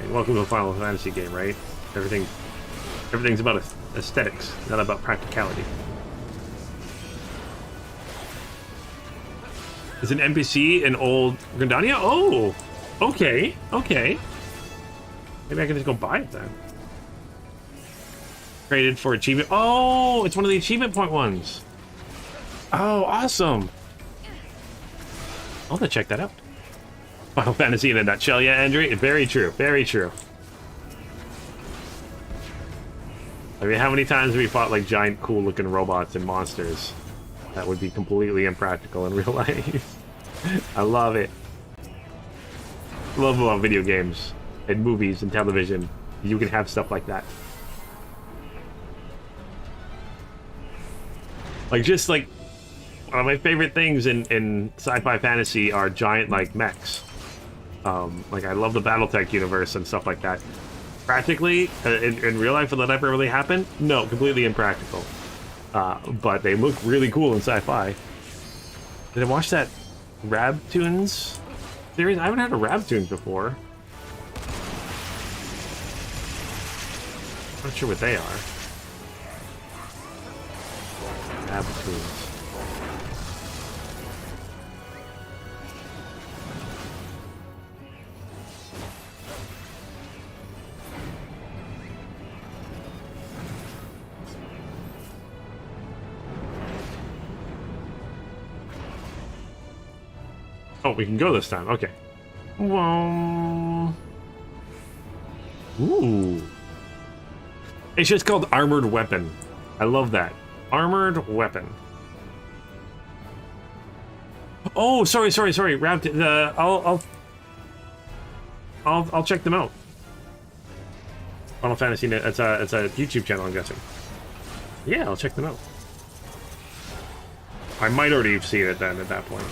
And welcome to a Final Fantasy game, right? Everything's about aesthetics, not about practicality. Is an NPC in old Gridania? Oh, okay. Maybe I can just go buy it then. Created for achievement. Oh, it's one of the achievement point ones. Oh, awesome! I'll have to check that out. Final Fantasy in a nutshell, yeah, Andrew? Very true, very true. I mean, how many times have we fought like giant cool-looking robots and monsters? That would be completely impractical in real life. I love it. Love about video games and movies and television. You can have stuff like that. Like, just like, one of my favorite things in sci-fi fantasy are giant, like, mechs. Like, I love the Battletech universe and stuff like that. Practically, in real life, will that ever really happen? No, completely impractical. But they look really cool in sci-fi. Did I watch that Rabtoons series? I haven't had a Rabtoons before. I'm not sure what they are. Rabtoons. Oh, we can go this time. Okay. Whoa. Ooh. It's just called Armored Weapon. I love that. Armored Weapon. Oh, sorry. I'll check them out. Final Fantasy. It's a YouTube channel, I'm guessing. Yeah, I'll check them out. I might already have seen it then at that point.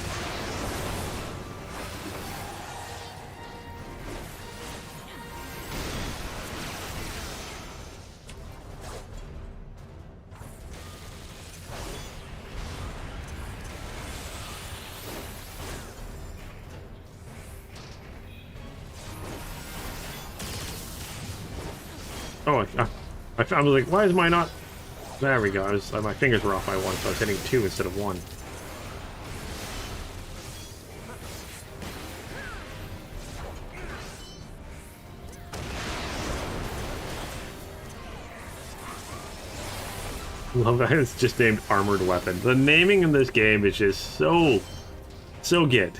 Oh, I was like, why is mine not? There we go. My fingers were off by one, so I was hitting 2 instead of 1. Love that it's just named Armored Weapon. The naming in this game is just so good.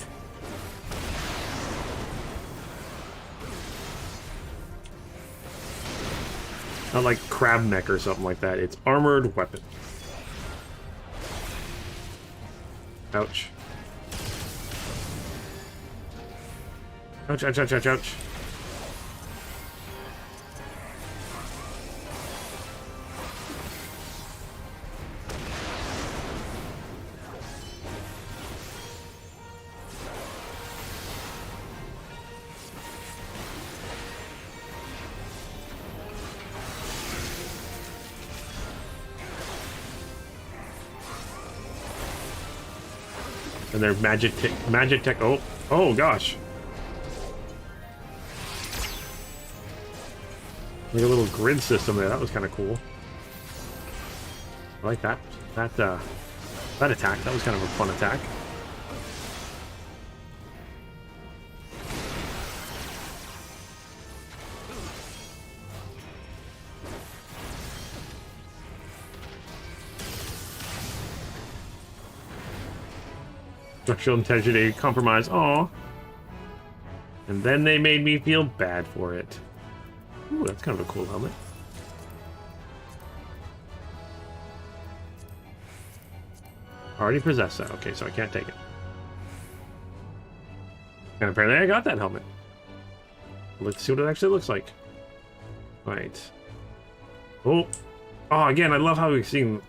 Not like crab neck or something like that. It's armored weapon. Ouch. Ouch, ouch, ouch, ouch, ouch. And their magic tech. Oh gosh. Like a little grid system there. That was kind of cool. I like that. That attack. That was kind of a fun attack. Structural integrity compromise. Aw. And then they made me feel bad for it. Ooh, that's kind of a cool helmet. Already possessed that. Okay, so I can't take it. And apparently I got that helmet. Let's see what it actually looks like. Right. Oh. Oh, again, I love how we've seen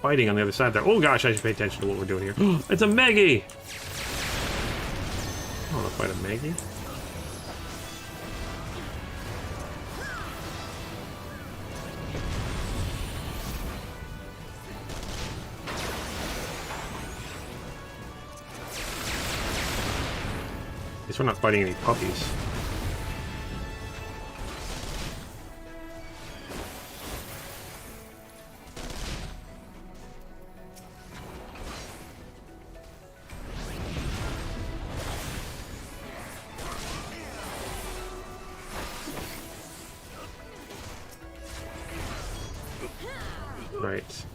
fighting on the other side there. Oh gosh, I should pay attention to what we're doing here. It's a Meggy! I want to fight a Meggy. At least we're not fighting any puppies. Right.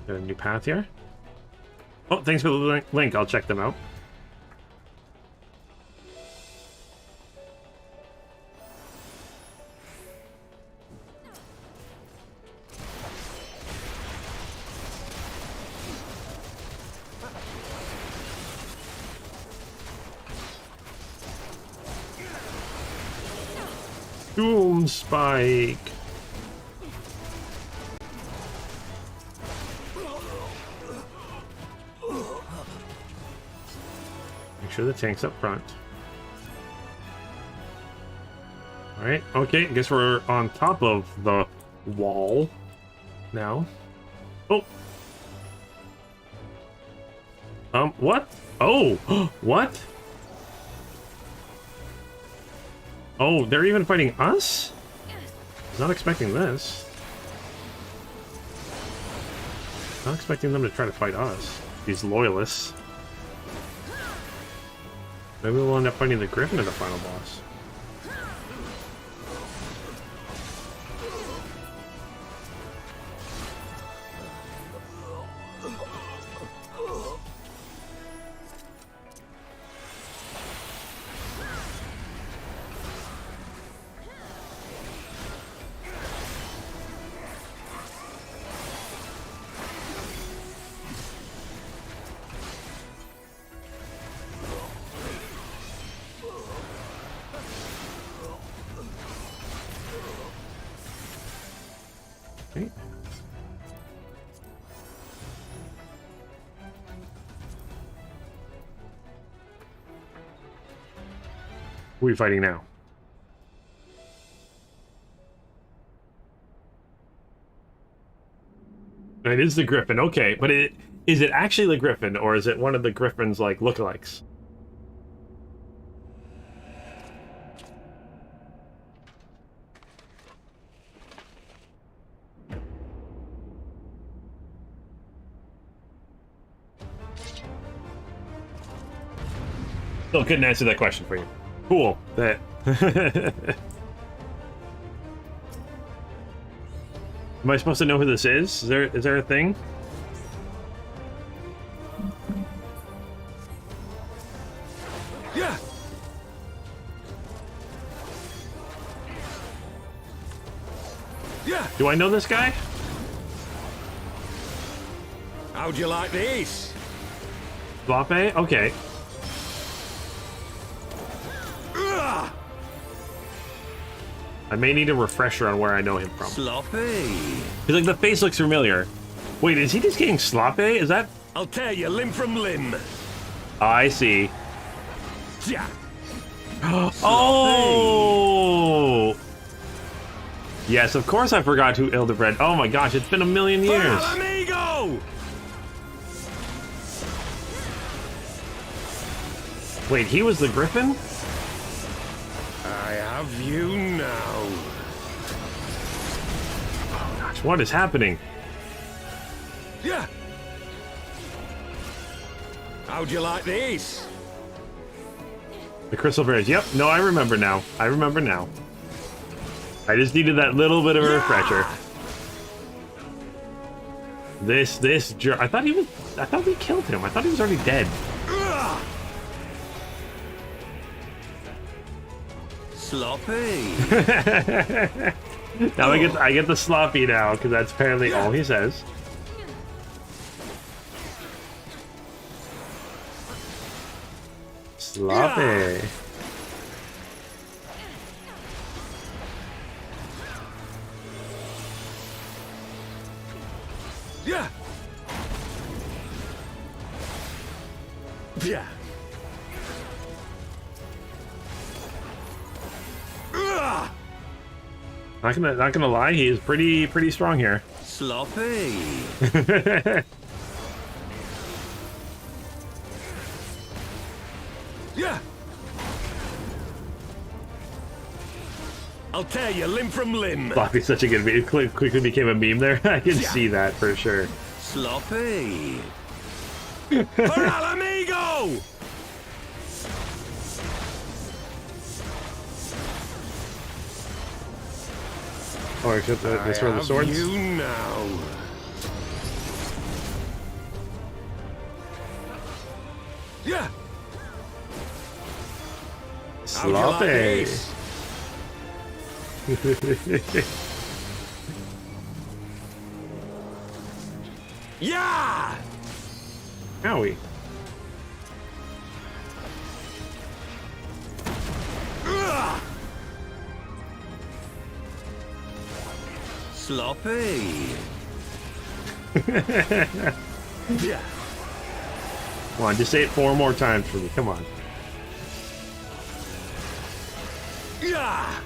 Got a new path here. Oh, thanks for the link. I'll check them out. Doom Spike. Make sure the tank's up front. Alright, okay, I guess we're on top of the wall now. Oh! What? Oh! What? Oh, they're even fighting us? I was not expecting this. Not expecting them to try to fight us. These loyalists. Maybe we'll end up fighting the Griffin at the final boss. Okay. Who are we fighting now? It is the Griffin, okay, but is it actually the Griffin, or is it one of the Griffin's, like, lookalikes? Still couldn't answer that question for you. Cool. That. Am I supposed to know who this is? Is there a thing? Yeah. Do I know this guy? How'd you like this? Sloppe? Okay. I may need a refresher on where I know him from. Sloppy. He's like, the face looks familiar. Wait, is he just getting sloppe? Is that? I'll tear you limb from limb. I see. Yeah. Oh! Yes, of course I forgot who Ildebred. Oh my gosh, it's been a million years. Amigo! Wait, he was the Griffin? I have you now. Oh gosh, what is happening? Yeah. How'd you like this? The Crystal Bears. Yep, no, I remember now. I remember now. I just needed that little bit of a refresher. I thought we killed him. I thought he was already dead. Sloppy. Now I get the sloppy now, because that's apparently all he says. Sloppy. Yeah. Yeah. Not gonna lie, he is pretty strong here. Sloppy. Yeah. I'll tear you limb from limb. Sloppy's such a good meme. Quickly became a meme there. I can see that for sure. Sloppy. Para amigo! Oh, except this for the swords. You now. Yeah. Sloppy. Yeah. Howie. Sloppy. Yeah. Come on, just say it 4 more times for me. Come on. Yeah.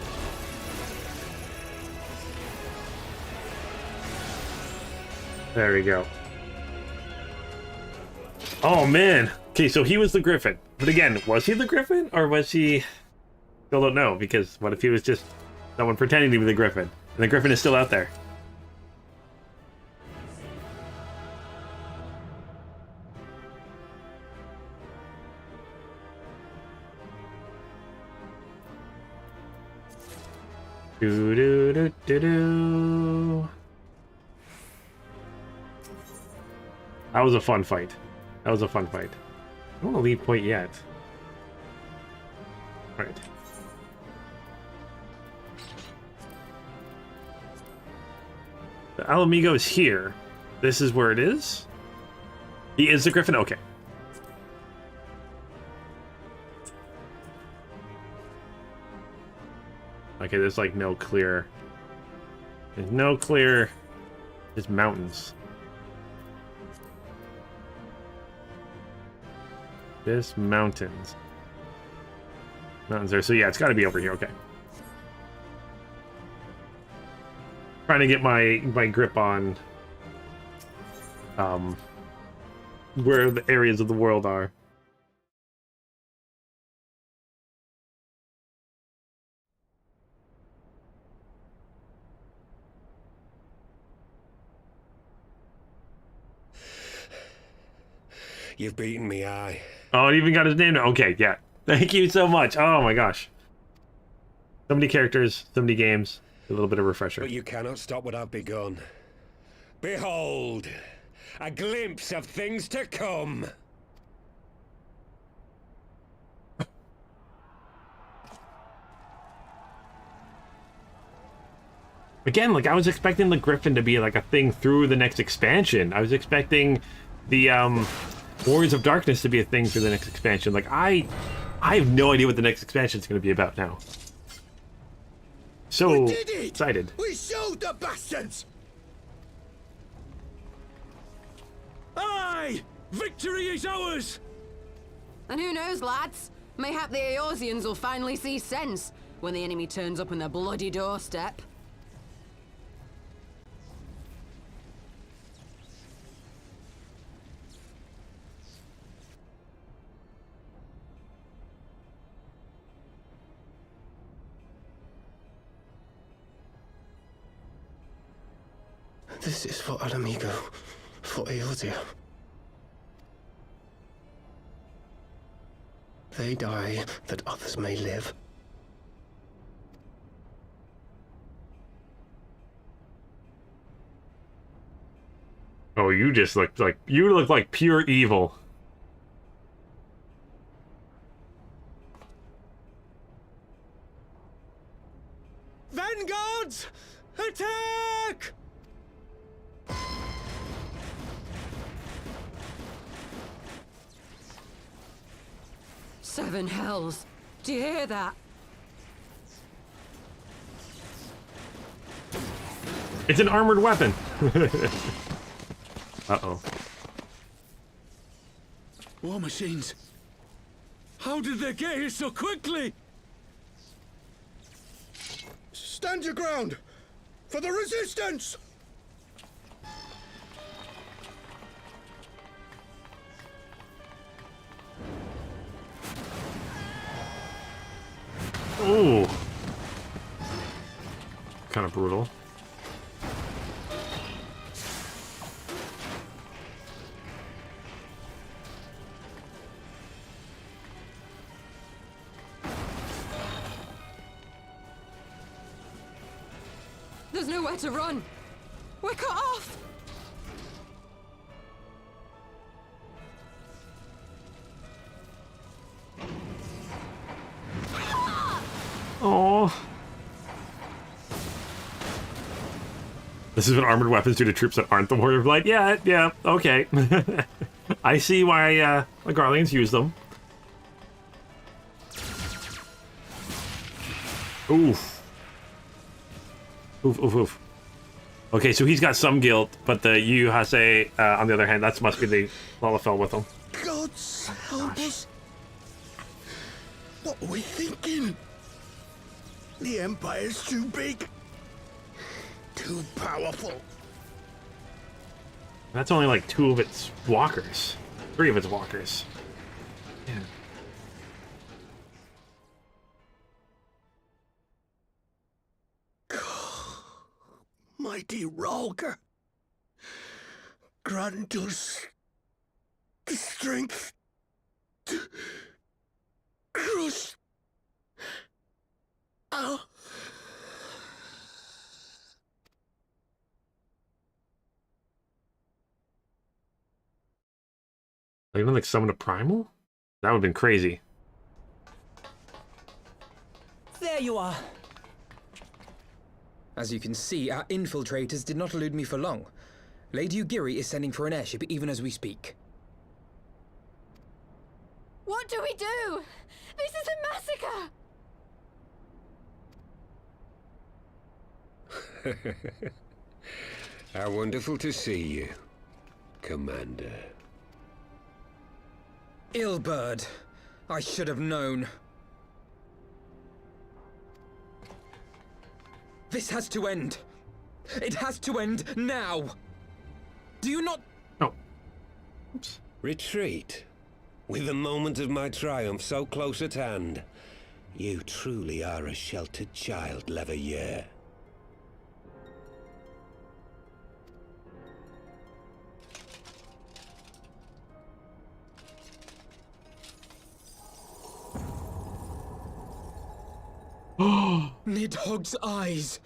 There we go. Oh man. Okay, so he was the Griffin. But again, was he the Griffin or was he? Still don't know, because what if he was just someone pretending to be the Griffin and the Griffin is still out there? Do do do do do. That was a fun fight. That was a fun fight. I don't want to leave point yet. Right. The Alamigo is here. This is where it is. He is the Griffin. Okay. Okay, there's like no clear. There's no clear. There's mountains. This mountains. Mountains there. So yeah, it's got to be over here. Okay. Trying to get my grip on where the areas of the world are. You've beaten me, aye. Oh, it even got his name now. Okay, yeah. Thank you so much. Oh my gosh. So many characters, so many games. A little bit of refresher. But you cannot stop what I've begun. Behold, a glimpse of things to come. Again, like, I was expecting the Griffin to be, like, a thing through the next expansion. I was expecting the, Warriors of Darkness to be a thing through the next expansion. Like, I have no idea what the next expansion is going to be about now. So excited. We showed the bastards! Aye! Victory is ours! And who knows, lads? Mayhap the Eorzeans will finally see sense when the enemy turns up on their bloody doorstep. This is for Alamigo, for Eorzea. They die that others may live. Oh, you just look like pure evil. Vanguards! Attack! Seven hells. Do you hear that? It's an armored weapon. Uh-oh. War machines. How did they get here so quickly? Stand your ground! For the resistance! Ooh. Kind of brutal. There's nowhere to run. We're cut off. Oh. This is what armored weapons do to troops that aren't the Warrior of Light. Yeah, okay. I see why the Garleans use them. Oof. Oof. Okay, so he's got some guilt, but the Yu Hase, on the other hand, that must be the Lalafell with him. Gods help us! What are we thinking? The Empire's too big. Too powerful. That's only like 2 of its walkers. 3 of its walkers. Yeah. Mighty Rolger, grant us the strength to crush our... Like, even like summon a primal? That would have been crazy. There you are. As you can see, our infiltrators did not elude me for long. Lady Ugiri is sending for an airship even as we speak. What do we do? This is a massacre! How wonderful to see you, Commander. Ilbird, I should have known. This has to end. It has to end now. Do you not... Oh. Oops. Retreat? With the moment of my triumph so close at hand. You truly are a sheltered child, Leveilleur. Nidhogg's eyes.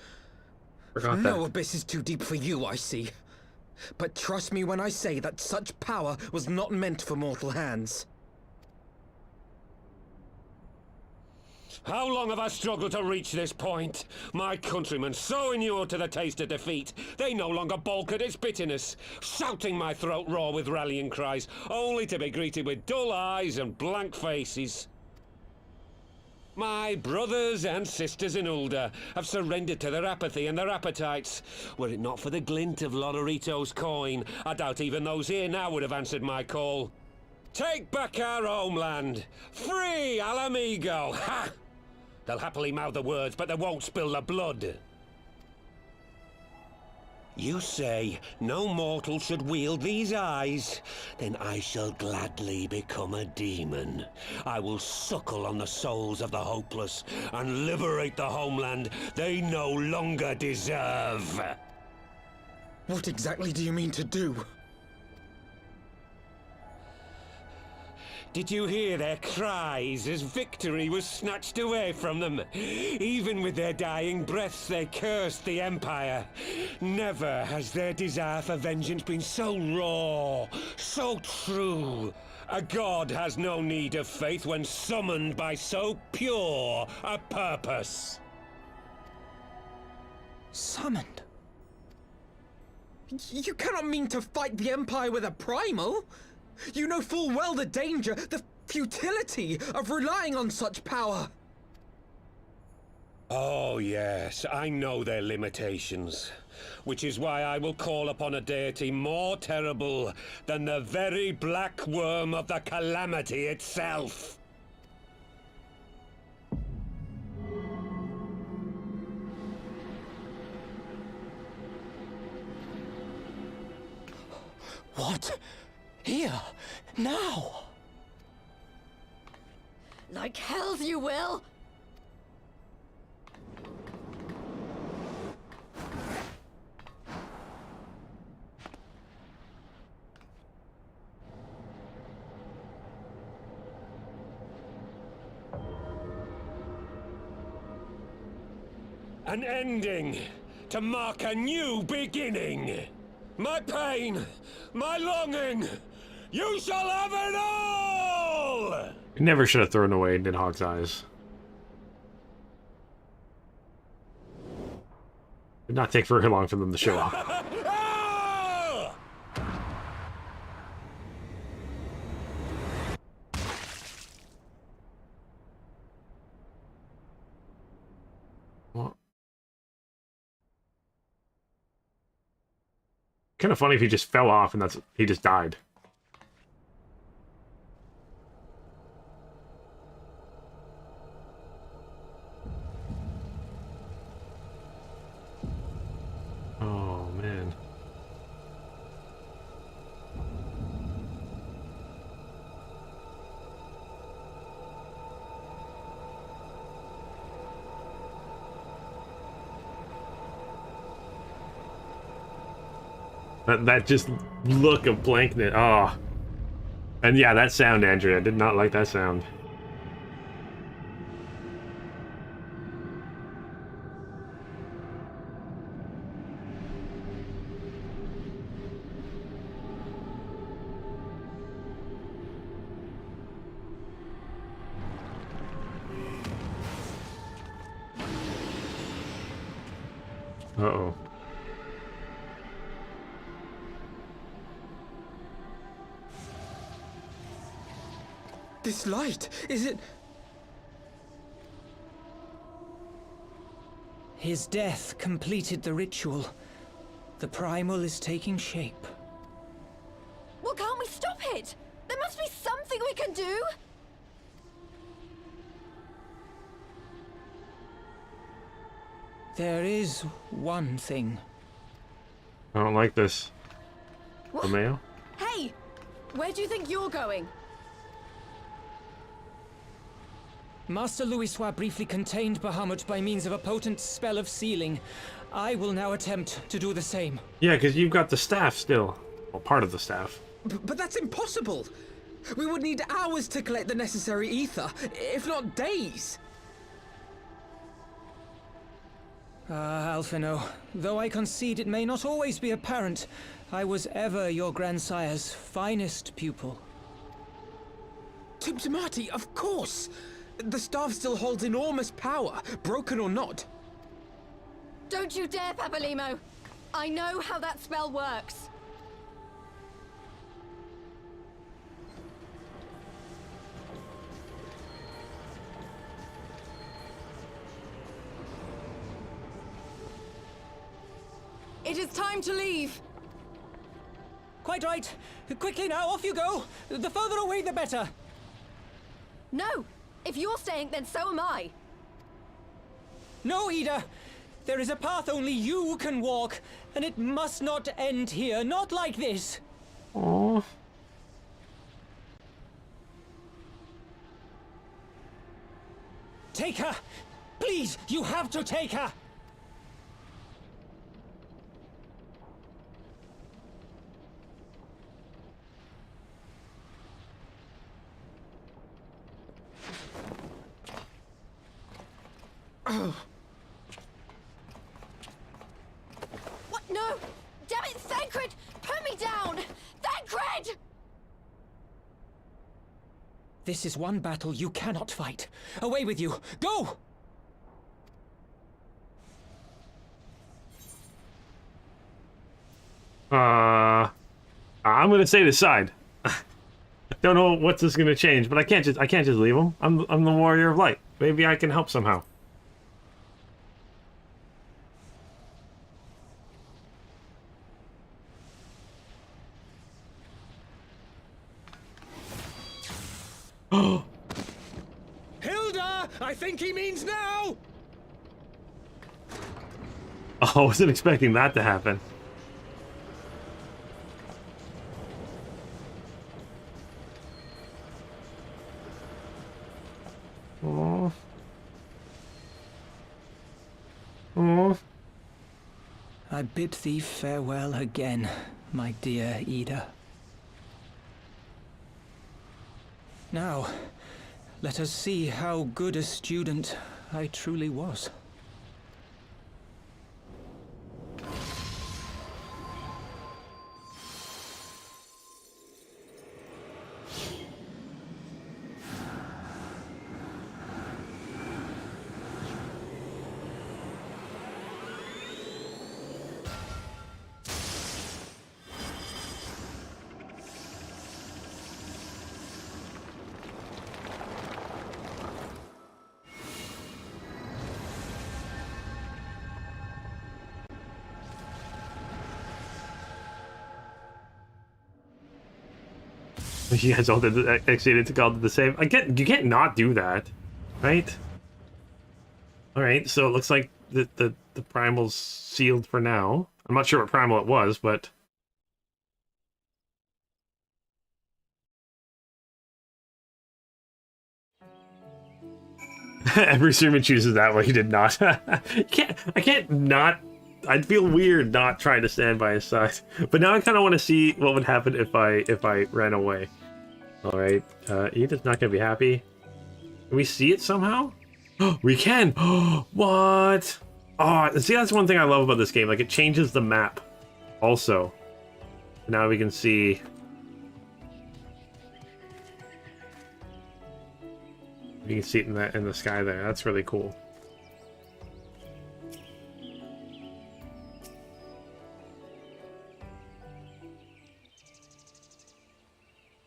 Forgot No that. abyss is too deep for you, I see. But trust me when I say that such power was not meant for mortal hands. How long have I struggled to reach this point? My countrymen, so inured to the taste of defeat, they no longer balk at its bitterness, shouting my throat raw with rallying cries, only to be greeted with dull eyes and blank faces. My brothers and sisters in Ulda have surrendered to their apathy and their appetites. Were it not for the glint of Lodorito's coin, I doubt even those here now would have answered my call. Take back our homeland! Free Alamigo! Ha! They'll happily mouth the words, but they won't spill the blood. You say no mortal should wield these eyes? Then I shall gladly become a demon. I will suckle on the souls of the hopeless and liberate the homeland they no longer deserve. What exactly do you mean to do? Did you hear their cries as victory was snatched away from them? Even with their dying breaths, they cursed the Empire. Never has their desire for vengeance been so raw, so true. A god has no need of faith when summoned by so pure a purpose. Summoned? You cannot mean to fight the Empire with a primal! You know full well the danger, the futility of relying on such power! Oh yes, I know their limitations. Which is why I will call upon a deity more terrible than the very black worm of the calamity itself. What? Here? Now? Like hells you will! An ending to mark a new beginning. My pain, my longing, you shall have it all! You never should have thrown away Nidhogg's eyes. Did not take very long for them to show up. What? Kind of funny if he just fell off and he just died. Oh man. That just look of blankness. Oh. And yeah, that sound, Andrea. I did not like that sound. Uh-oh. This light, is it... His death completed the ritual. The primal is taking shape. Well, can't we stop it? There must be something we can do! There is one thing. I don't like this. What? Romeo? Hey! Where do you think you're going? Master Louisoix briefly contained Bahamut by means of a potent spell of sealing. I will now attempt to do the same. Yeah, because you've got the staff still. Well, part of the staff. But that's impossible! We would need hours to collect the necessary ether, if not days! Ah, Alphino, though I concede it may not always be apparent, I was ever your grandsire's finest pupil. Timtimati, of course! The staff still holds enormous power, broken or not. Don't you dare, Papalimo! I know how that spell works. It is time to leave. Quite right. Quickly now, off you go. The further away, the better. No! If you're staying, then so am I. No, Ida. There is a path only you can walk, and it must not end here. Not like this. Oh. Take her! Please, you have to take her! What? No! Damn it, Thancred! Put me down! Thancred! This is one battle you cannot fight. Away with you! Go! I'm gonna stay this side. Don't know what this is gonna change, but I can't just leave him. I'm the warrior of light. Maybe I can help somehow. Hilda! I think he means now! Oh, I wasn't expecting that to happen. Oh. Oh. I bid thee farewell again, my dear Ida. Now, let us see how good a student I truly was. You guys all did actually it's called the same. You can't not do that, right? All right, so it looks like the primal's sealed for now. I'm not sure what primal it was, but every streamer chooses that one. He did not. I can't not. I'd feel weird not trying to stand by his side. But now I kind of want to see what would happen if I ran away. All right, Edith's not gonna be happy. Can we see it somehow? We can. What? Oh, see, that's one thing I love about this game. Like, it changes the map. Also, now we can see. You can see it in the sky there. That's really cool.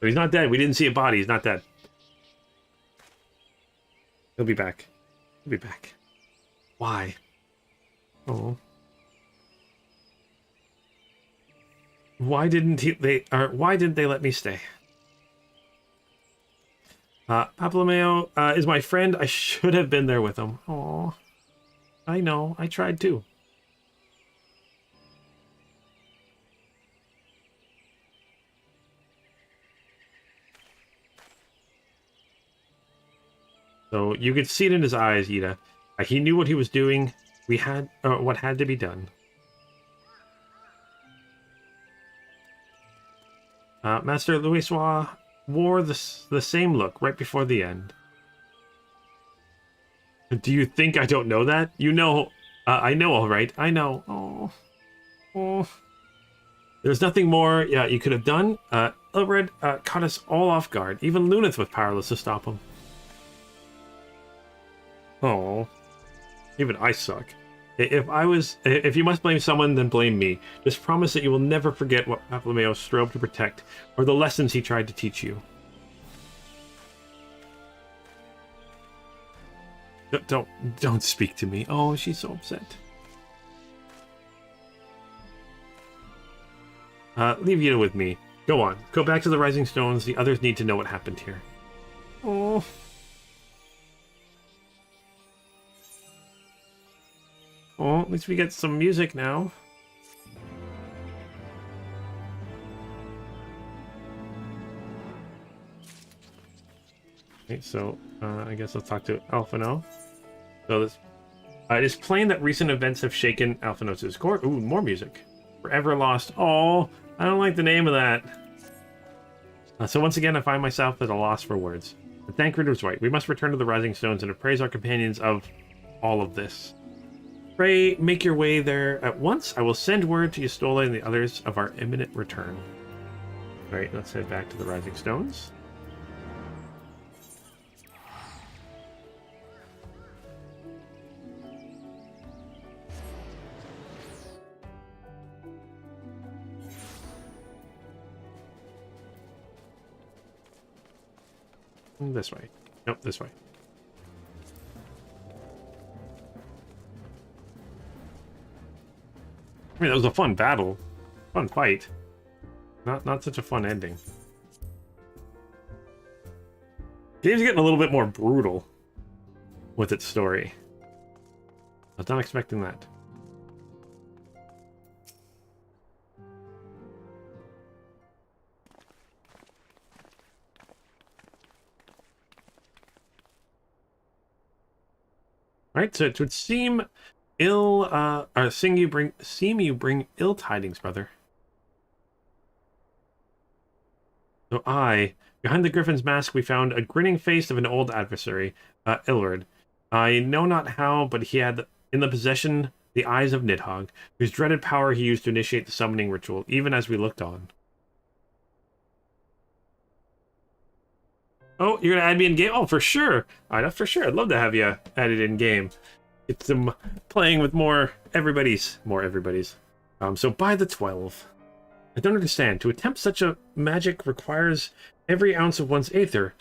But he's not dead. We didn't see a body. He's not dead. He'll be back. He'll be back. Why? Oh. Why didn't why didn't they let me stay? Papaleo is my friend. I should have been there with him. Oh. I know. I tried too. So you could see it in his eyes, Ida. He knew what he was doing. We had what had to be done. Master Louisoix wore the same look right before the end. Do you think I don't know that? You know, I know, all right. I know. Oh, oh. There's nothing more you could have done. Ilred caught us all off guard. Even Luneth was powerless to stop him. Oh, even I suck. If you must blame someone, then blame me. Just promise that you will never forget what Bartholomew strove to protect, or the lessons he tried to teach you. Don't speak to me. Oh, she's so upset. Leave Yida with me. Go on. Go back to the Rising Stones. The others need to know what happened here. Oh. Oh, at least we get some music now. Okay, so I guess let's talk to Alphino. So this, it is plain that recent events have shaken Alphinos' court. Ooh, more music. Forever Lost. Oh, I don't like the name of that. So once again, I find myself at a loss for words. But Thancred was right. We must return to the Rising Stones and appraise our companions of all of this. Pray, make your way there at once. I will send word to Y'shtola and the others of our imminent return. Alright, let's head back to the Rising Stones. This way. Nope, this way. I mean, that was a fun battle. Fun fight. Not such a fun ending. Game's getting a little bit more brutal with its story. I was not expecting that. Right, so it would seem seem you bring ill tidings, brother. So behind the Griffin's mask, we found a grinning face of an old adversary, Ilrod. I know not how, but he had in the possession the eyes of Nidhogg, whose dreaded power he used to initiate the summoning ritual, even as we looked on. Oh, you're gonna add me in game? Oh, for sure. All right, for sure. I'd love to have you added in game. Get some playing with more everybody's. So by the 12. I don't understand. To attempt such a magic requires every ounce of one's aether.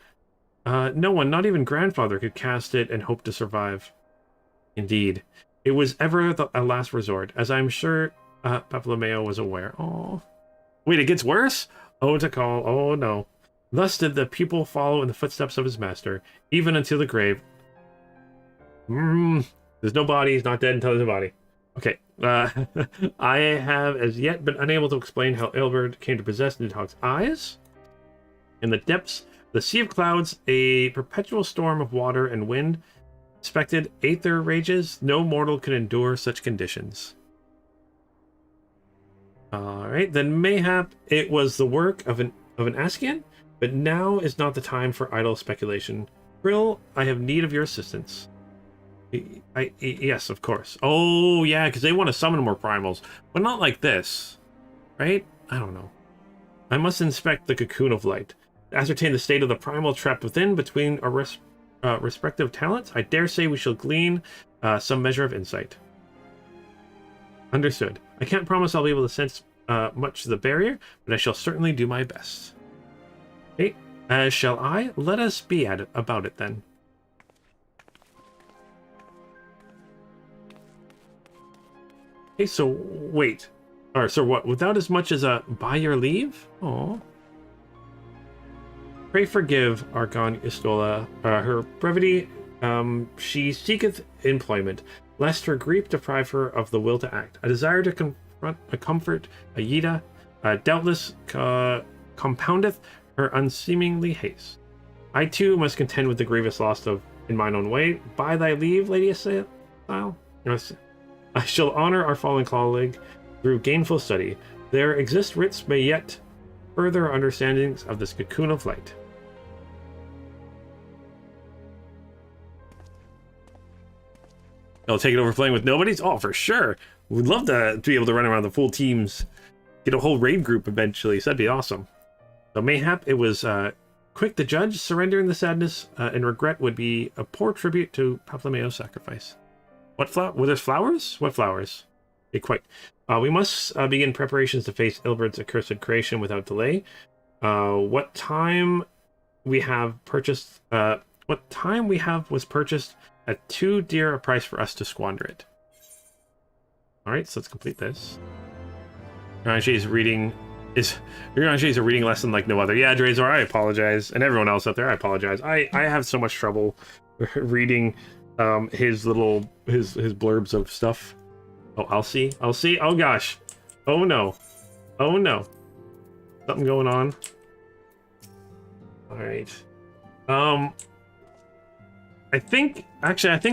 No one, not even grandfather, could cast it and hope to survive. Indeed, it was ever a last resort, as I'm sure Bartholomew was aware. Oh, wait, it gets worse? Oh, to call. Oh no. Thus did the pupil follow in the footsteps of his master, even until the grave. There's no body, he's not dead until there's a body. Okay, I have as yet been unable to explain how Ilrod came to possess Nidhogg's eyes. In the depths, the sea of clouds, a perpetual storm of water and wind, expected aether rages, no mortal could endure such conditions. Alright, then mayhap it was the work of an Askian? But now is not the time for idle speculation. Krill, I have need of your assistance. Yes, of course. Oh, yeah, because they want to summon more primals. But not like this. Right? I don't know. I must inspect the cocoon of light. Ascertain the state of the primal trapped within between our respective talents. I dare say we shall glean some measure of insight. Understood. I can't promise I'll be able to sense much of the barrier, but I shall certainly do my best. Okay, as shall I. Let us be at it about it then. Okay, so wait. Or so what? Without as much as a by your leave? Oh. Pray forgive Archon Y'shtola her brevity. She seeketh employment, lest her grief deprive her of the will to act. A desire to comfort a Yida, doubtless compoundeth her unseemingly haste. I too must contend with the grievous loss in mine own way. By thy leave, Lady Estyle, I shall honor our fallen colleague through gainful study. There exist writs may yet further understandings of this cocoon of light. I'll take it over playing with nobodies? Oh, for sure. We'd love to be able to run around the full teams, get a whole raid group eventually, so that'd be awesome. So mayhap it was Quick, the judge, surrendering the sadness and regret would be a poor tribute to Paphlameo's sacrifice. What flower? Were there flowers? What flowers? Okay, quite. We must begin preparations to face Ilberd's accursed creation without delay. What time we have purchased? What time we have was purchased at too dear a price for us to squander it. All right, so let's complete this. Ranger reading is a reading lesson like no other. Yeah, Drazor, I apologize, and everyone else out there, I apologize. I have so much trouble reading his blurbs of stuff. Oh, I'll see. Oh gosh. Oh no. Oh no. Something going on. All right. I think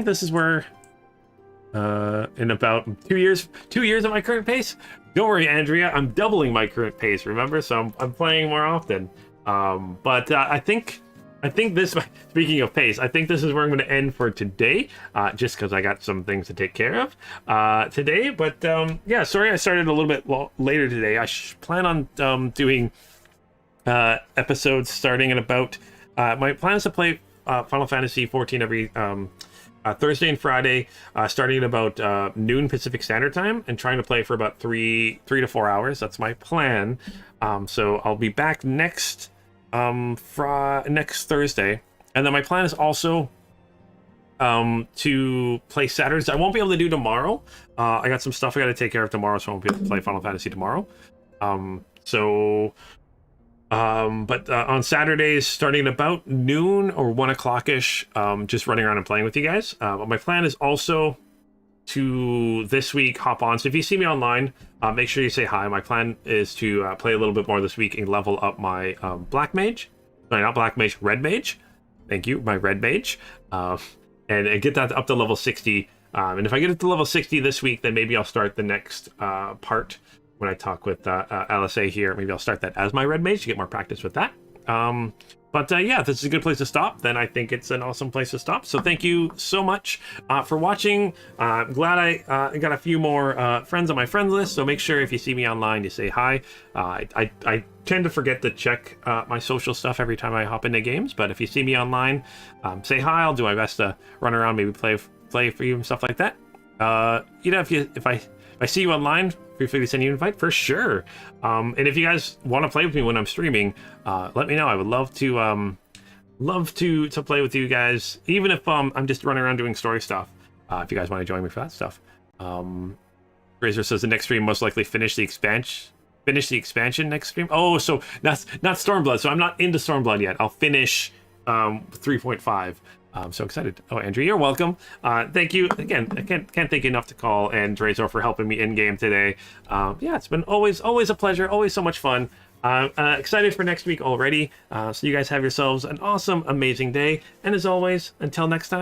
this is where in about 2 years at my current pace. Don't worry, Andrea, I'm doubling my current pace, remember? So I'm playing more often. But I think this, speaking of pace, I think this is where I'm going to end for today, just because I got some things to take care of today. But yeah, sorry I started a little bit later today. I plan on doing episodes starting at about... my plan is to play Final Fantasy XIV every Thursday and Friday, starting at about noon Pacific Standard Time, and trying to play for about 3 to 4 hours. That's my plan. So I'll be back next Thursday, and then my plan is also to play Saturdays. I won't be able to do tomorrow. I got some stuff I got to take care of tomorrow, so I won't be able to play Final Fantasy tomorrow. But on Saturdays, starting at about noon or 1 o'clock-ish, just running around and playing with you guys. But my plan is also to, this week, hop on. So if you see me online, make sure you say hi. My plan is to play a little bit more this week and level up my Black Mage. Sorry, not Black Mage, Red Mage. Thank you, my Red Mage. And get that up to level 60. And if I get it to level 60 this week, then maybe I'll start the next part. When I talk with LSA here, maybe I'll start that as my Red Mage to get more practice with that. But yeah, if this is a good place to stop, then I think it's an awesome place to stop. So thank you so much for watching. I'm glad I got a few more friends on my friend list. So make sure if you see me online, you say hi. I tend to forget to check my social stuff every time I hop into games. But if you see me online, say hi. I'll do my best to run around, maybe play for you and stuff like that. If I see you online, feel free to send you an invite for sure. And if you guys want to play with me when I'm streaming, let me know. I would love to play with you guys, even if I'm just running around doing story stuff. If you guys want to join me for that stuff. Razor says the next stream most likely finish the expansion next stream. Oh, so not Stormblood. So I'm not into Stormblood yet. I'll finish 3.5. I'm so excited. Oh, Andrew, you're welcome. Thank you again. I can't thank you enough to call and Drazor for helping me in game today. Yeah, it's been always a pleasure. Always so much fun. Excited for next week already. So you guys have yourselves an awesome, amazing day. And as always, until next time.